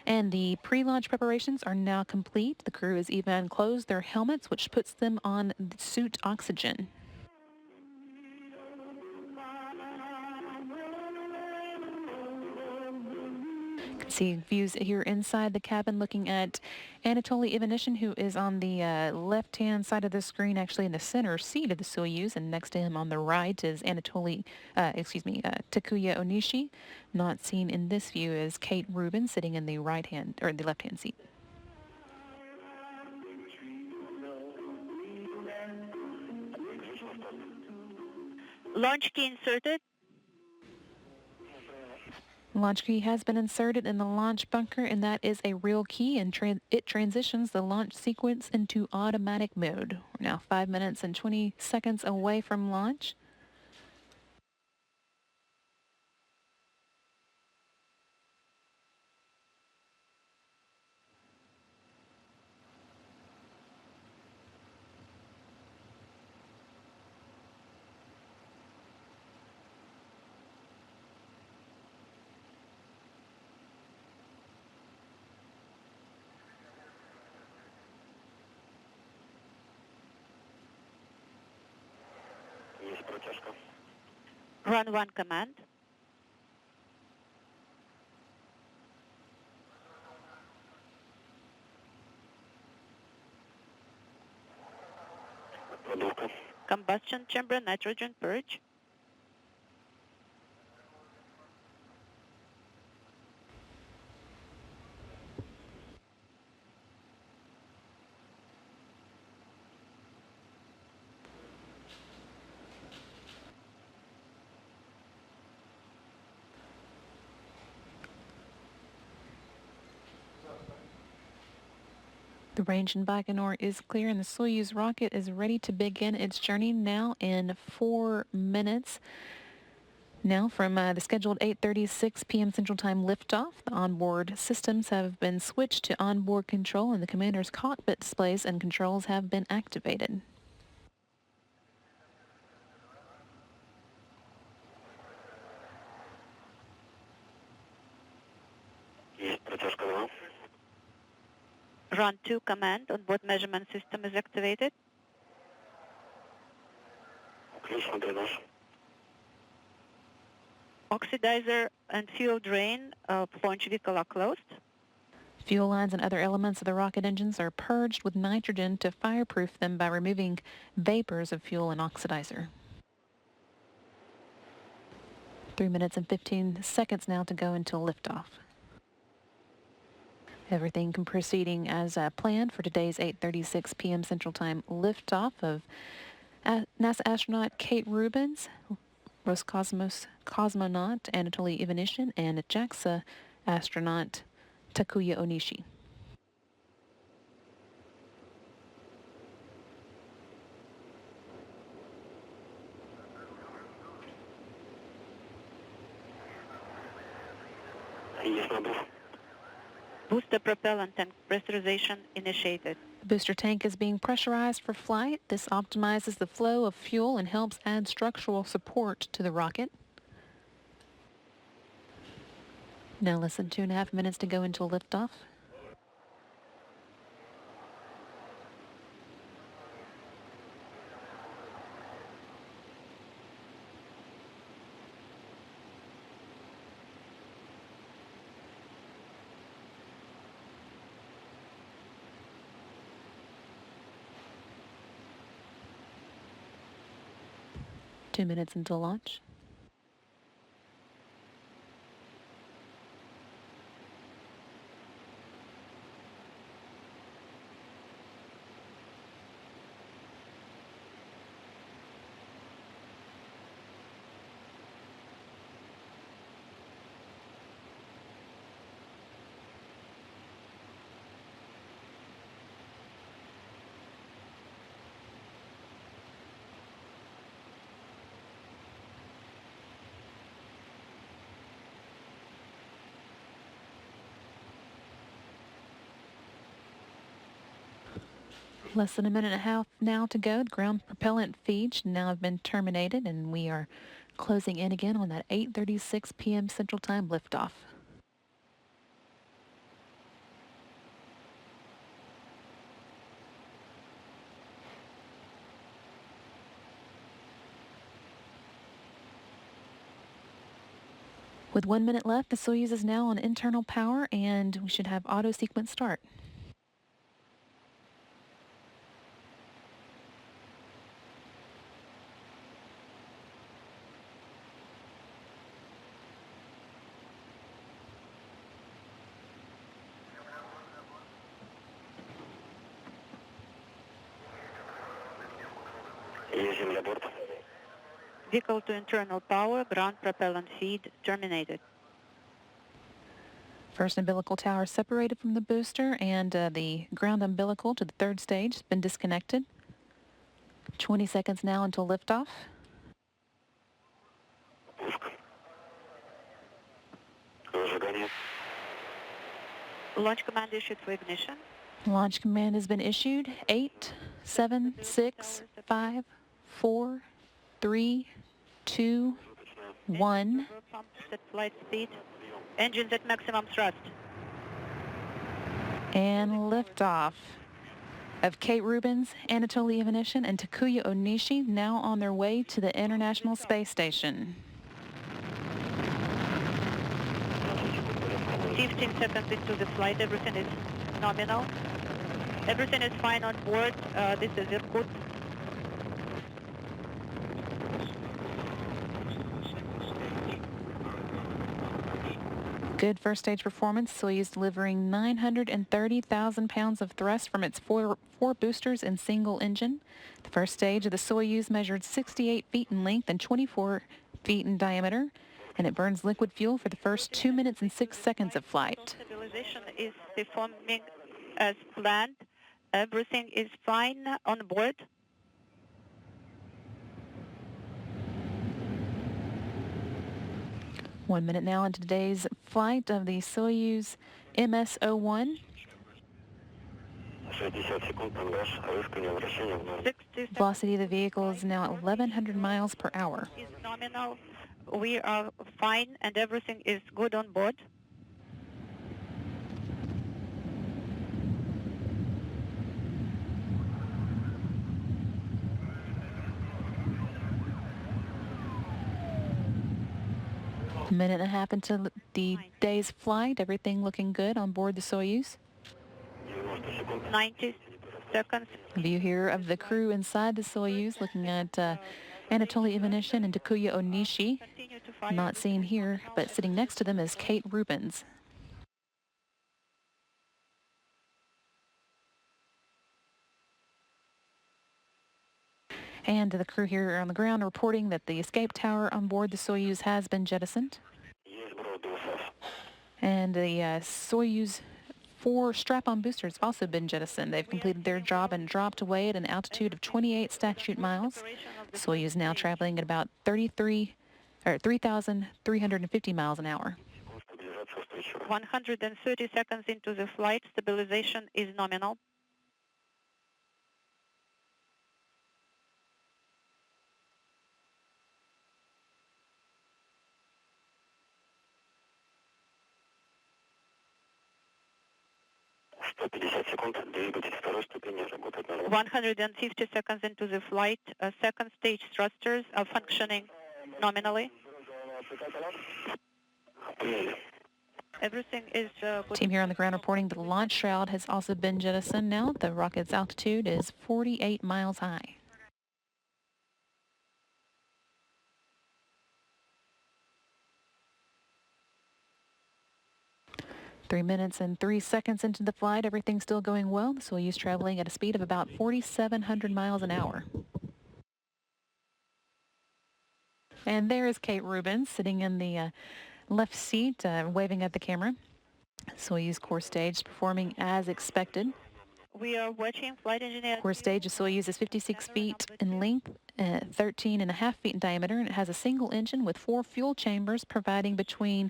and the pre-launch preparations are now complete. The crew has even closed their helmets, which puts them on suit oxygen. You can see views here inside the cabin looking at Anatoly Ivanishin, who is on the left-hand side of the screen, actually in the center seat of the Soyuz, and next to him on the right is Takuya Onishi. Not seen in this view is Kate Rubin sitting in the right-hand or the left-hand seat. Launch key inserted. Launch key has been inserted in the launch bunker, and that is a real key, and it transitions the launch sequence into automatic mode. We're now 5 minutes and 20 seconds away from launch. Run 1 command. Combustion chamber nitrogen purge. The range in Baikonur is clear, and the Soyuz rocket is ready to begin its journey now in 4 minutes. Now from the scheduled 8:36 p.m. Central Time liftoff, the onboard systems have been switched to onboard control, and the commander's cockpit displays and controls have been activated. Run 2 command. On-board measurement system is activated. Oxidizer and fuel drain of launch vehicle are closed. Fuel lines and other elements of the rocket engines are purged with nitrogen to fireproof them by removing vapors of fuel and oxidizer. 3 minutes and 15 seconds now to go until liftoff. Everything proceeding as planned for today's 8:36 p.m. Central Time liftoff of NASA astronaut Kate Rubins, Roscosmos cosmonaut Anatoly Ivanishin, and JAXA astronaut Takuya Onishi. Booster propellant tank pressurization initiated. The booster tank is being pressurized for flight. This optimizes the flow of fuel and helps add structural support to the rocket. Now less than 2.5 minutes to go until liftoff. Two minutes until launch. Less than a minute and a half now to go. The ground propellant feed should now have been terminated, and we are closing in again on that 8:36 p.m. Central Time liftoff. With 1 minute left, the Soyuz is now on internal power, and we should have auto sequence start. Vehicle to internal power, ground propellant feed terminated. First umbilical tower separated from the booster, and the ground umbilical to the third stage has been disconnected. 20 seconds now until liftoff. Launch command issued for ignition. Launch command has been issued. 8, 7, 6, 5, 4, 3, 2, 1. Pumps at flight speed. Engines at maximum thrust. And liftoff of Kate Rubins, Anatoly Ivanishin, and Takuya Onishi, now on their way to the International Space Station. 15 seconds into the flight, everything is nominal. Everything is fine on board. This is Irkut. Good first stage performance. Soyuz delivering 930,000 pounds of thrust from its four boosters and single engine. The first stage of the Soyuz measured 68 feet in length and 24 feet in diameter, and it burns liquid fuel for the first 2 minutes and 6 seconds of flight. Stabilization is performing as planned. Everything is fine on board. One minute now into today's flight of the Soyuz MS-01. Velocity of the vehicle is now at 1,100 miles per hour. Is nominal. We are fine and everything is good on board. A minute and a half into the day's flight. Everything looking good on board the Soyuz. 90 seconds. View here of the crew inside the Soyuz, looking at Anatoly Ivanishin and Takuya Onishi. Not seen here, but sitting next to them is Kate Rubins. And the crew here on the ground reporting that the escape tower on board the Soyuz has been jettisoned. And the Soyuz 4 strap-on boosters have also been jettisoned. They've completed their job and dropped away at an altitude of 28 statute miles. Soyuz now traveling at about 3,350 miles an hour. 130 seconds into the flight. Stabilization is nominal. Работает 150 seconds into the flight. Second stage thrusters are functioning nominally. Everything is good. Team here on the ground reporting the launch shroud has also been jettisoned now. The rocket's altitude is 48 miles high. Three minutes and 3 seconds into the flight, everything's still going well. The Soyuz traveling at a speed of about 4,700 miles an hour. And there is Kate Rubins sitting in the left seat, waving at the camera. Soyuz core stage performing as expected. We are watching flight engineer. Core stage of Soyuz is 56 feet in length, 13.5 feet in diameter, and it has a single engine with 4 fuel chambers providing between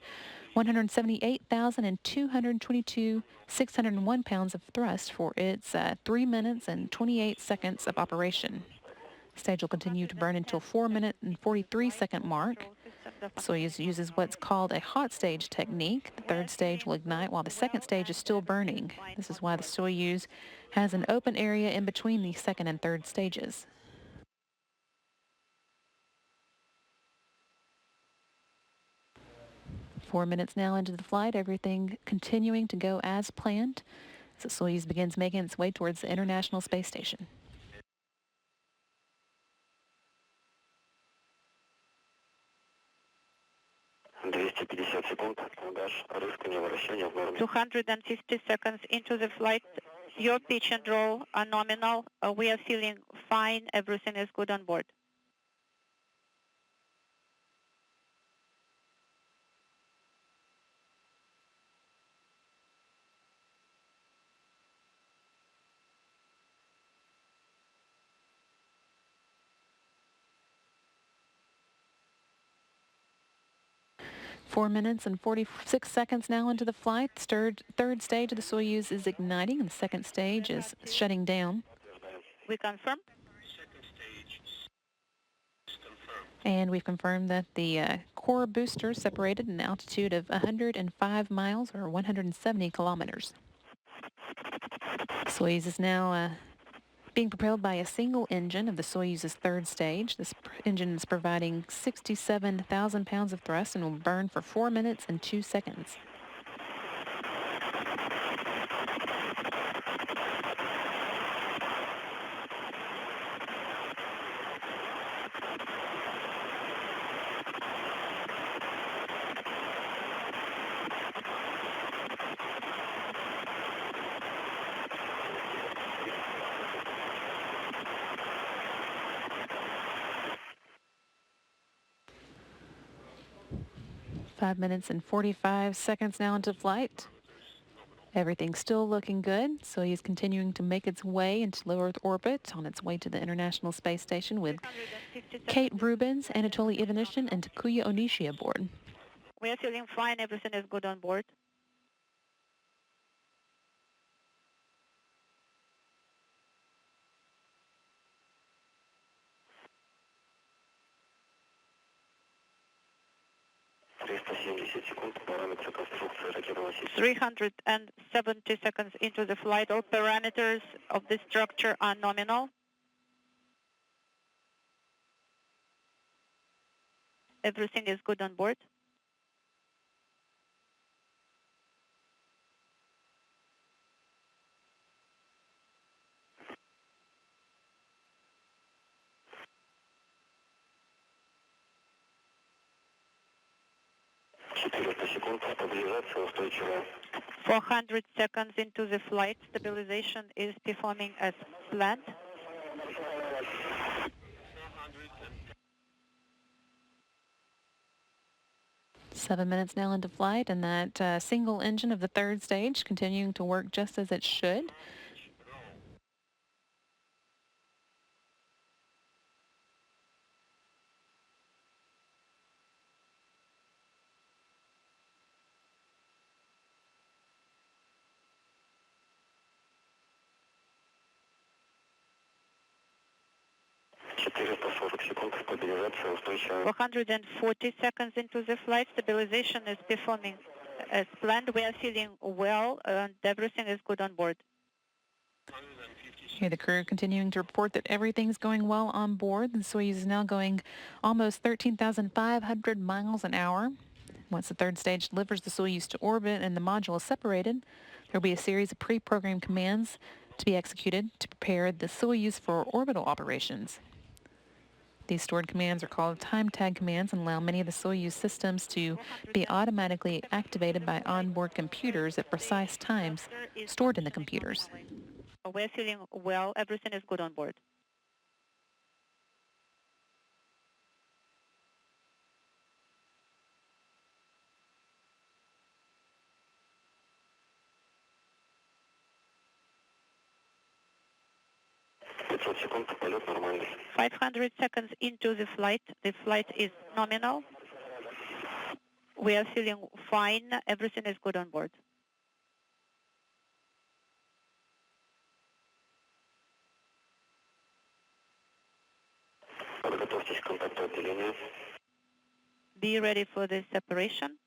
178,000 and 222,601 pounds of thrust for its 3 minutes and 28 seconds of operation. Stage will continue to burn until 4 minute and 43 second mark. Soyuz uses what's called a hot stage technique. The third stage will ignite while the second stage is still burning. This is why the Soyuz has an open area in between the second and third stages. Four minutes now into the flight, everything continuing to go as planned as the Soyuz begins making its way towards the International Space Station. $250 seconds into the flight. Your pitch and roll are nominal. We are feeling fine. Everything is good on board. Four minutes and 46 seconds now into the flight. Third stage of the Soyuz is igniting, and the second stage is shutting down. We confirm. And we've confirmed that the core booster separated an altitude of 105 miles or 170 kilometers. Soyuz is now being propelled by a single engine of the Soyuz's third stage. This engine is providing 67,000 pounds of thrust and will burn for 4 minutes and 2 seconds. Five minutes and 45 seconds now into flight. Everything's still looking good. Soyuz continuing to make its way into low Earth orbit on its way to the International Space Station with Kate Rubins, Anatoly Ivanishin, and Takuya Onishi aboard. We are feeling fine. Everything is good on board. $370 seconds into the flight. All parameters of the structure are nominal. Everything is good on board. устойчивая. 400 seconds into the flight, stabilization is performing as planned. Seven minutes now into flight, and that single engine of the third stage continuing to work just as it should. Стабилизация устойчивая. 440 seconds into the flight, stabilization is performing as planned. We are feeling well, and everything is good on board. Here, the crew continuing to report that everything's going well on board. The Soyuz is now going almost 13,500 miles an hour. Once the third stage delivers the Soyuz to orbit and the module is separated, there will be a series of pre-programmed commands to be executed to prepare the Soyuz for orbital operations. These stored commands are called time tag commands and allow many of the Soyuz systems to be automatically activated by onboard computers at precise times stored in the computers. We're feeling well. Everything is good on board. 500 seconds into the flight. The flight is nominal. We are feeling fine. Everything is good on board. Be ready for the separation.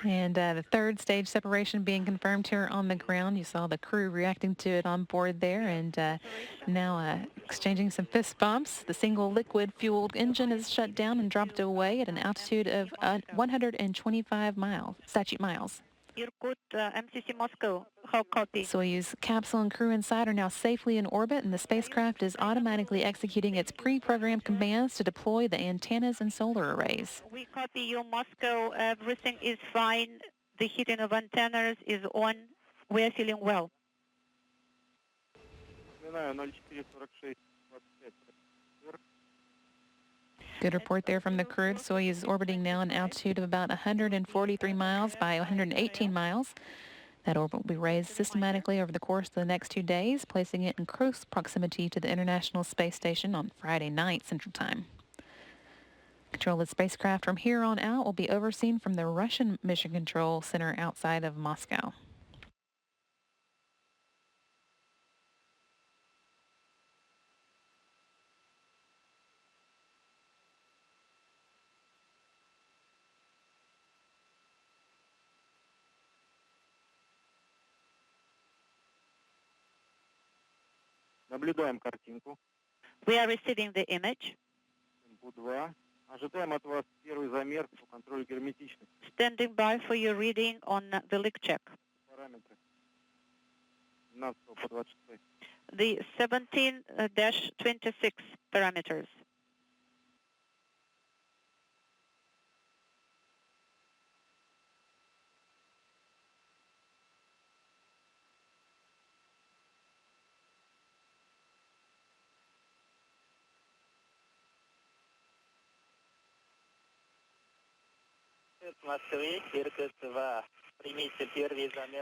And the third stage separation being confirmed here on the ground. You saw the crew reacting to it on board there, and now exchanging some fist bumps. The single liquid-fueled engine is shut down and dropped away at an altitude of 125 statute miles. Irkut, MCC Moscow, how copy? Soyuz capsule and crew inside are now safely in orbit, and the spacecraft is automatically executing its pre-programmed commands to deploy the antennas and solar arrays. We copy you, Moscow. Everything is fine. The heating of antennas is on. We are feeling well. Good report there from the crew. Soyuz is orbiting now an altitude of about 143 miles by 118 miles. That orbit will be raised systematically over the course of the next 2 days, placing it in close proximity to the International Space Station on Friday night Central Time. Control of the spacecraft from here on out will be overseen from the Russian Mission Control Center outside of Moscow. Наблюдаем картинку. We are receiving the image. Бу-2. Ожидаем от вас первый замер по контролю герметичности. Standing by for your reading on the leak check. Параметры. 17 по 26. The 17-26 parameters.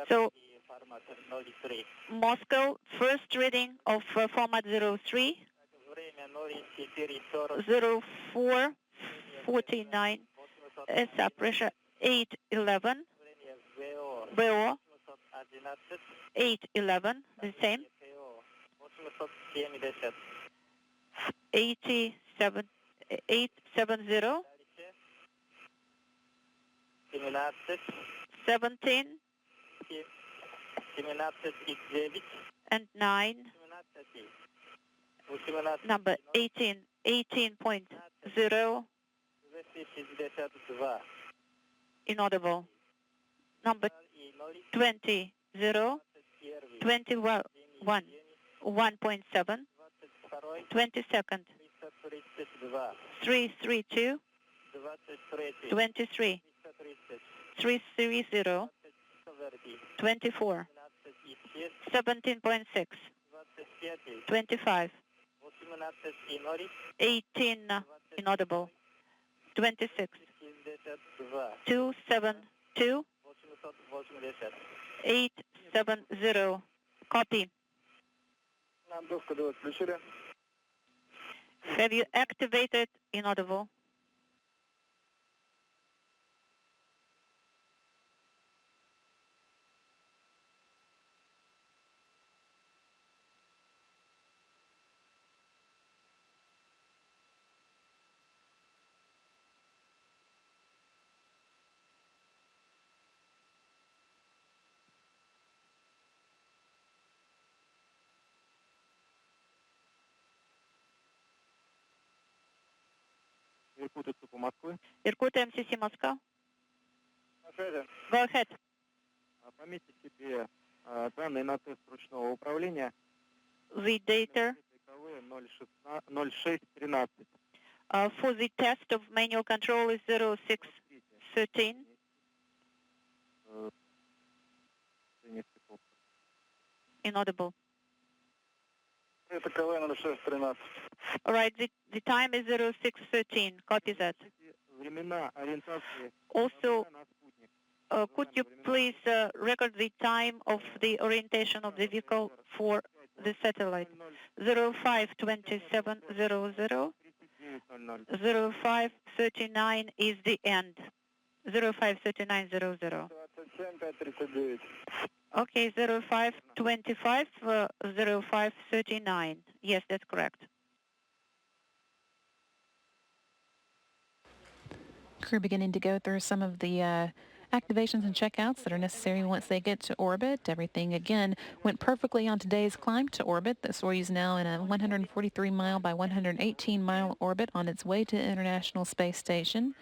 So, Moscow, first reading of format 03, 0449, SR pressure 811, BO 811, the same, 870, 17 and 9, number 18, 18.0, inaudible, number 20, 0, 21, 1.7, 22nd, 332, 23, 330, 24, 17.6, 25, 18 inaudible, 26, 272, 870, copy. Have you activated inaudible? Irkut, MCC Moscow. Go ahead. Пометьте себе данные на тест ручного управления. The data 0613. For the test of manual control is 0613. Inaudible. Это КВ 0613. All right, the time is 0613. Copy that. Also, could you please record the time of the orientation of the vehicle for the satellite? 052700, 0539 is the end. 053900. Okay, 0525, 0539. Yes, that's correct. Crew beginning to go through some of the activations and checkouts that are necessary once they get to orbit. Everything, again, went perfectly on today's climb to orbit. The Soyuz now in a 143-mile by 118-mile orbit on its way to the International Space Station.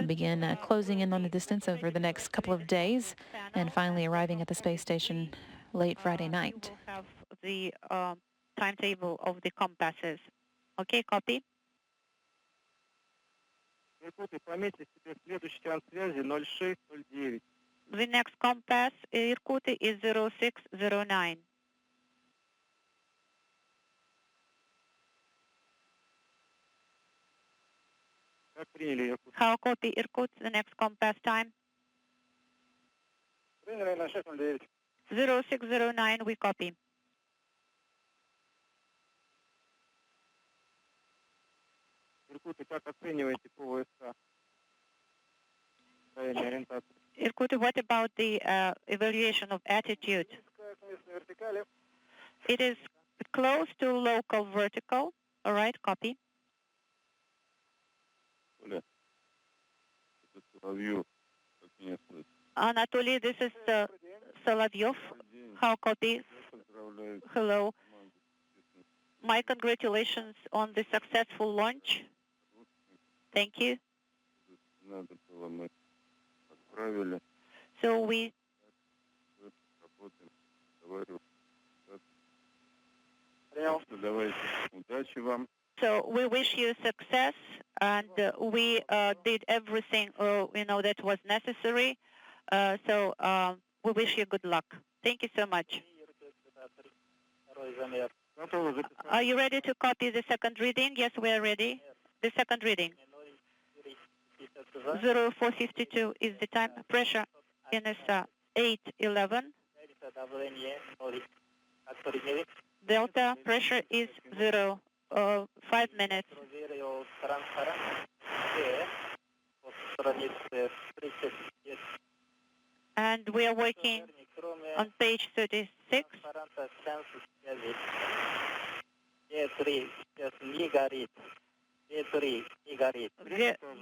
Begin closing in on the distance over the next couple of days and finally arriving at the space station late Friday night. We will have the timetable of the compasses. Okay, copy. The next compass, Irkut, is 0609. How copy, Irkut, the next compass time? 0609, we copy. Irkut, what about the evaluation of attitude? It is close to local vertical. All right, copy. Anatoly, this is Solovyov. How copy? Hello. My congratulations on the successful launch. Thank you. So we wish you success, and we did everything that was necessary. We wish you good luck. Thank you so much. Are you ready to copy the second reading? Yes, we are ready. The second reading. 0452 is the time. Pressure NSA 811. Delta pressure is 0. 5 minutes. And we are working on page 36.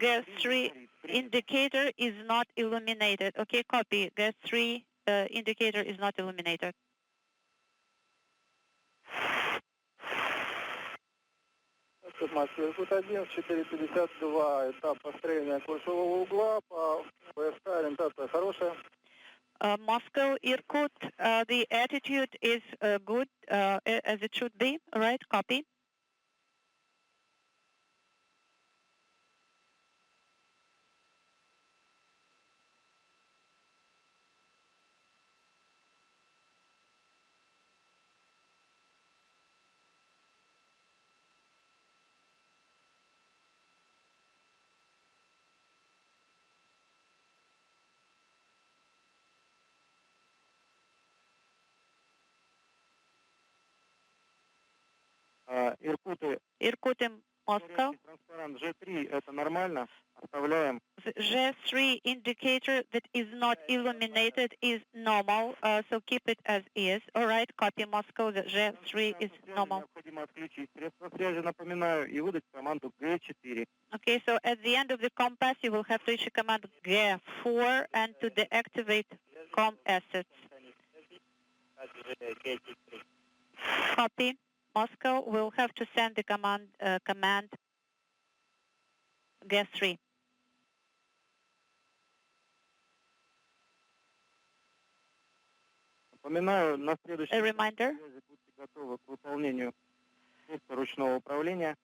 Gas 3 indicator is not illuminated. Okay, copy. Gas 3 indicator is not illuminated. Москва, Иркут-1, 452, этап построения курсового угла, по ВСК ориентация хорошая. Moscow, Irkut, the attitude is good, as it should be. All right, copy. Иркут, Moscow. G3 это нормально. Оставляем. The G3 indicator that is not illuminated is normal, so keep it as is. All right, copy Moscow. The G3 is normal. Необходимо отключить средства связи, напоминаю, и выдать команду G4. Okay, so at the end of the compass, you will have to issue command G4 and to deactivate COM assets. Copy. Moscow will have to send the command G3. Напоминаю, на следующий reminder. Будьте готовы к выполнению ручного управления.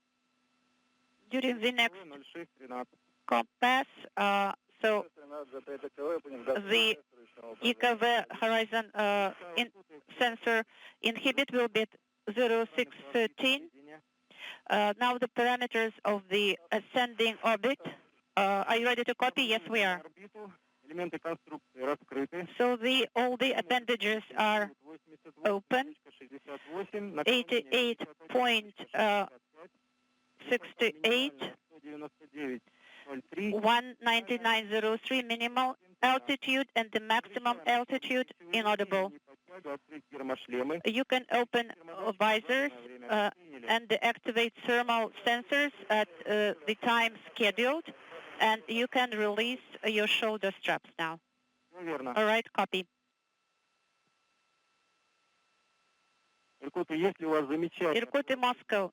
During the next compass, so the EKV horizon sensor inhibit will be at 0613. Now the parameters of the ascending orbit Are you ready to copy? Yes, we are. So all the appendages are open. 88.68, 199.03 minimal altitude, and the maximum altitude inaudible. You can open visors and activate thermal sensors at the time scheduled, and you can release your shoulder straps now. All right, copy. Irkut, Moscow.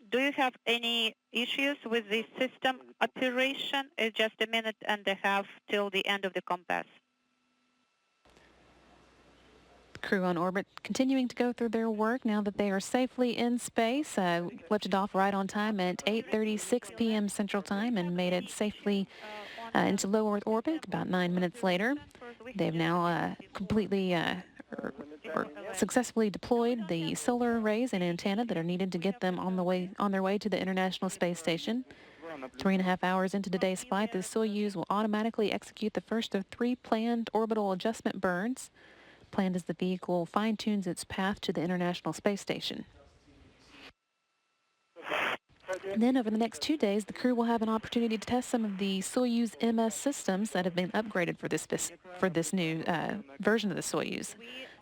Do you have any issues with the system operation? It's just a minute and a half till the end of the compass. Crew on orbit continuing to go through their work now that they are safely in space. Lifted off right on time at 8:36 p.m. Central Time and made it safely into low Earth orbit about 9 minutes later. They've now completely or successfully deployed the solar arrays and antenna that are needed to get them on their way to the International Space Station. 3.5 hours into today's flight, the Soyuz will automatically execute the first of 3 planned orbital adjustment burns, planned as the vehicle fine-tunes its path to the International Space Station. And then over the next 2 days, the crew will have an opportunity to test some of the Soyuz MS systems that have been upgraded for this new version of the Soyuz.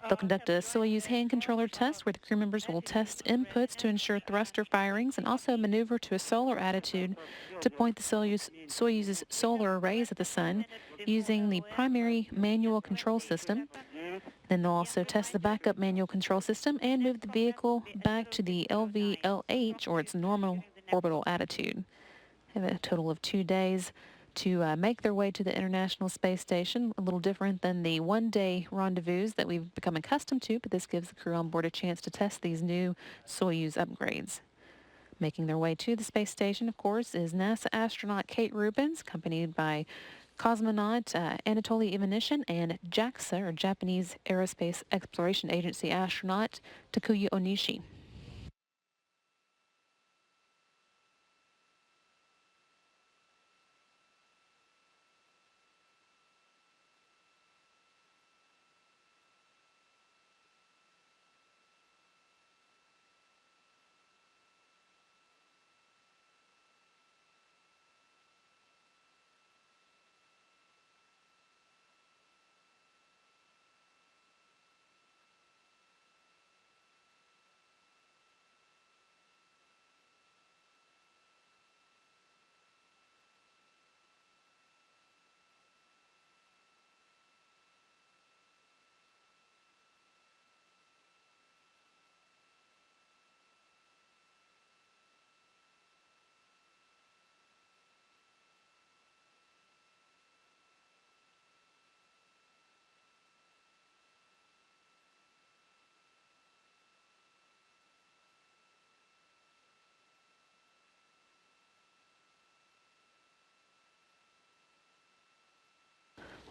They'll conduct a Soyuz hand controller test where the crew members will test inputs to ensure thruster firings and also maneuver to a solar attitude to point the Soyuz's solar arrays at the sun using the primary manual control system. Then they'll also test the backup manual control system and move the vehicle back to the LVLH, or its normal orbital attitude. They have a total of 2 days to make their way to the International Space Station, a little different than the one-day rendezvous that we've become accustomed to, but this gives the crew on board a chance to test these new Soyuz upgrades. Making their way to the space station, of course, is NASA astronaut Kate Rubins, accompanied by cosmonaut Anatoly Ivanishin and JAXA, or Japanese Aerospace Exploration Agency astronaut Takuya Onishi.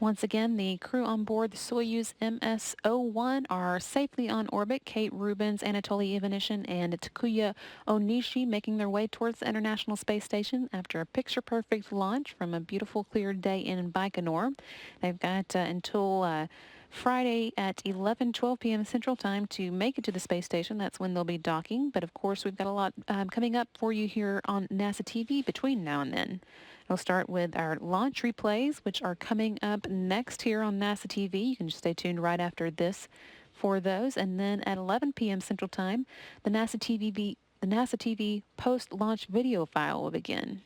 Once again, the crew on board the Soyuz MS-01 are safely on orbit. Kate Rubins, Anatoly Ivanishin, and Takuya Onishi making their way towards the International Space Station after a picture-perfect launch from a beautiful, clear day in Baikonur. They've got until Friday at 11:12 p.m. Central Time to make it to the space station. That's when they'll be docking. But of course, we've got a lot coming up for you here on NASA TV between now and then. We'll start with our launch replays, which are coming up next here on NASA TV. You can just stay tuned right after this for those. And then at 11 p.m. Central Time, the NASA TV post-launch video file will begin.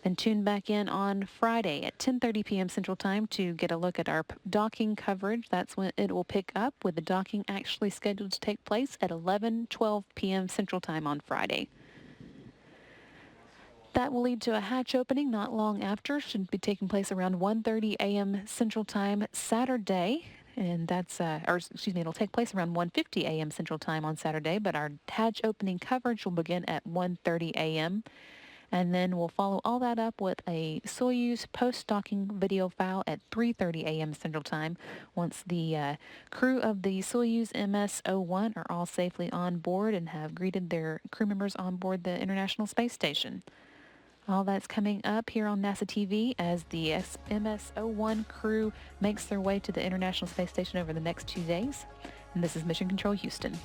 Then tune back in on Friday at 10:30 p.m. Central Time to get a look at our docking coverage. That's when it will pick up, with the docking actually scheduled to take place at 11:12 p.m. Central Time on Friday. That will lead to a hatch opening not long after. Should be taking place around 1:30 a.m. Central Time Saturday. And that's, it'll take place around 1:50 a.m. Central Time on Saturday, but our hatch opening coverage will begin at 1:30 a.m. And then we'll follow all that up with a Soyuz post-docking video file at 3:30 a.m. Central Time once the crew of the Soyuz MS-01 are all safely on board and have greeted their crew members on board the International Space Station. All that's coming up here on NASA TV as the MS-01 crew makes their way to the International Space Station over the next 2 days. And this is Mission Control Houston.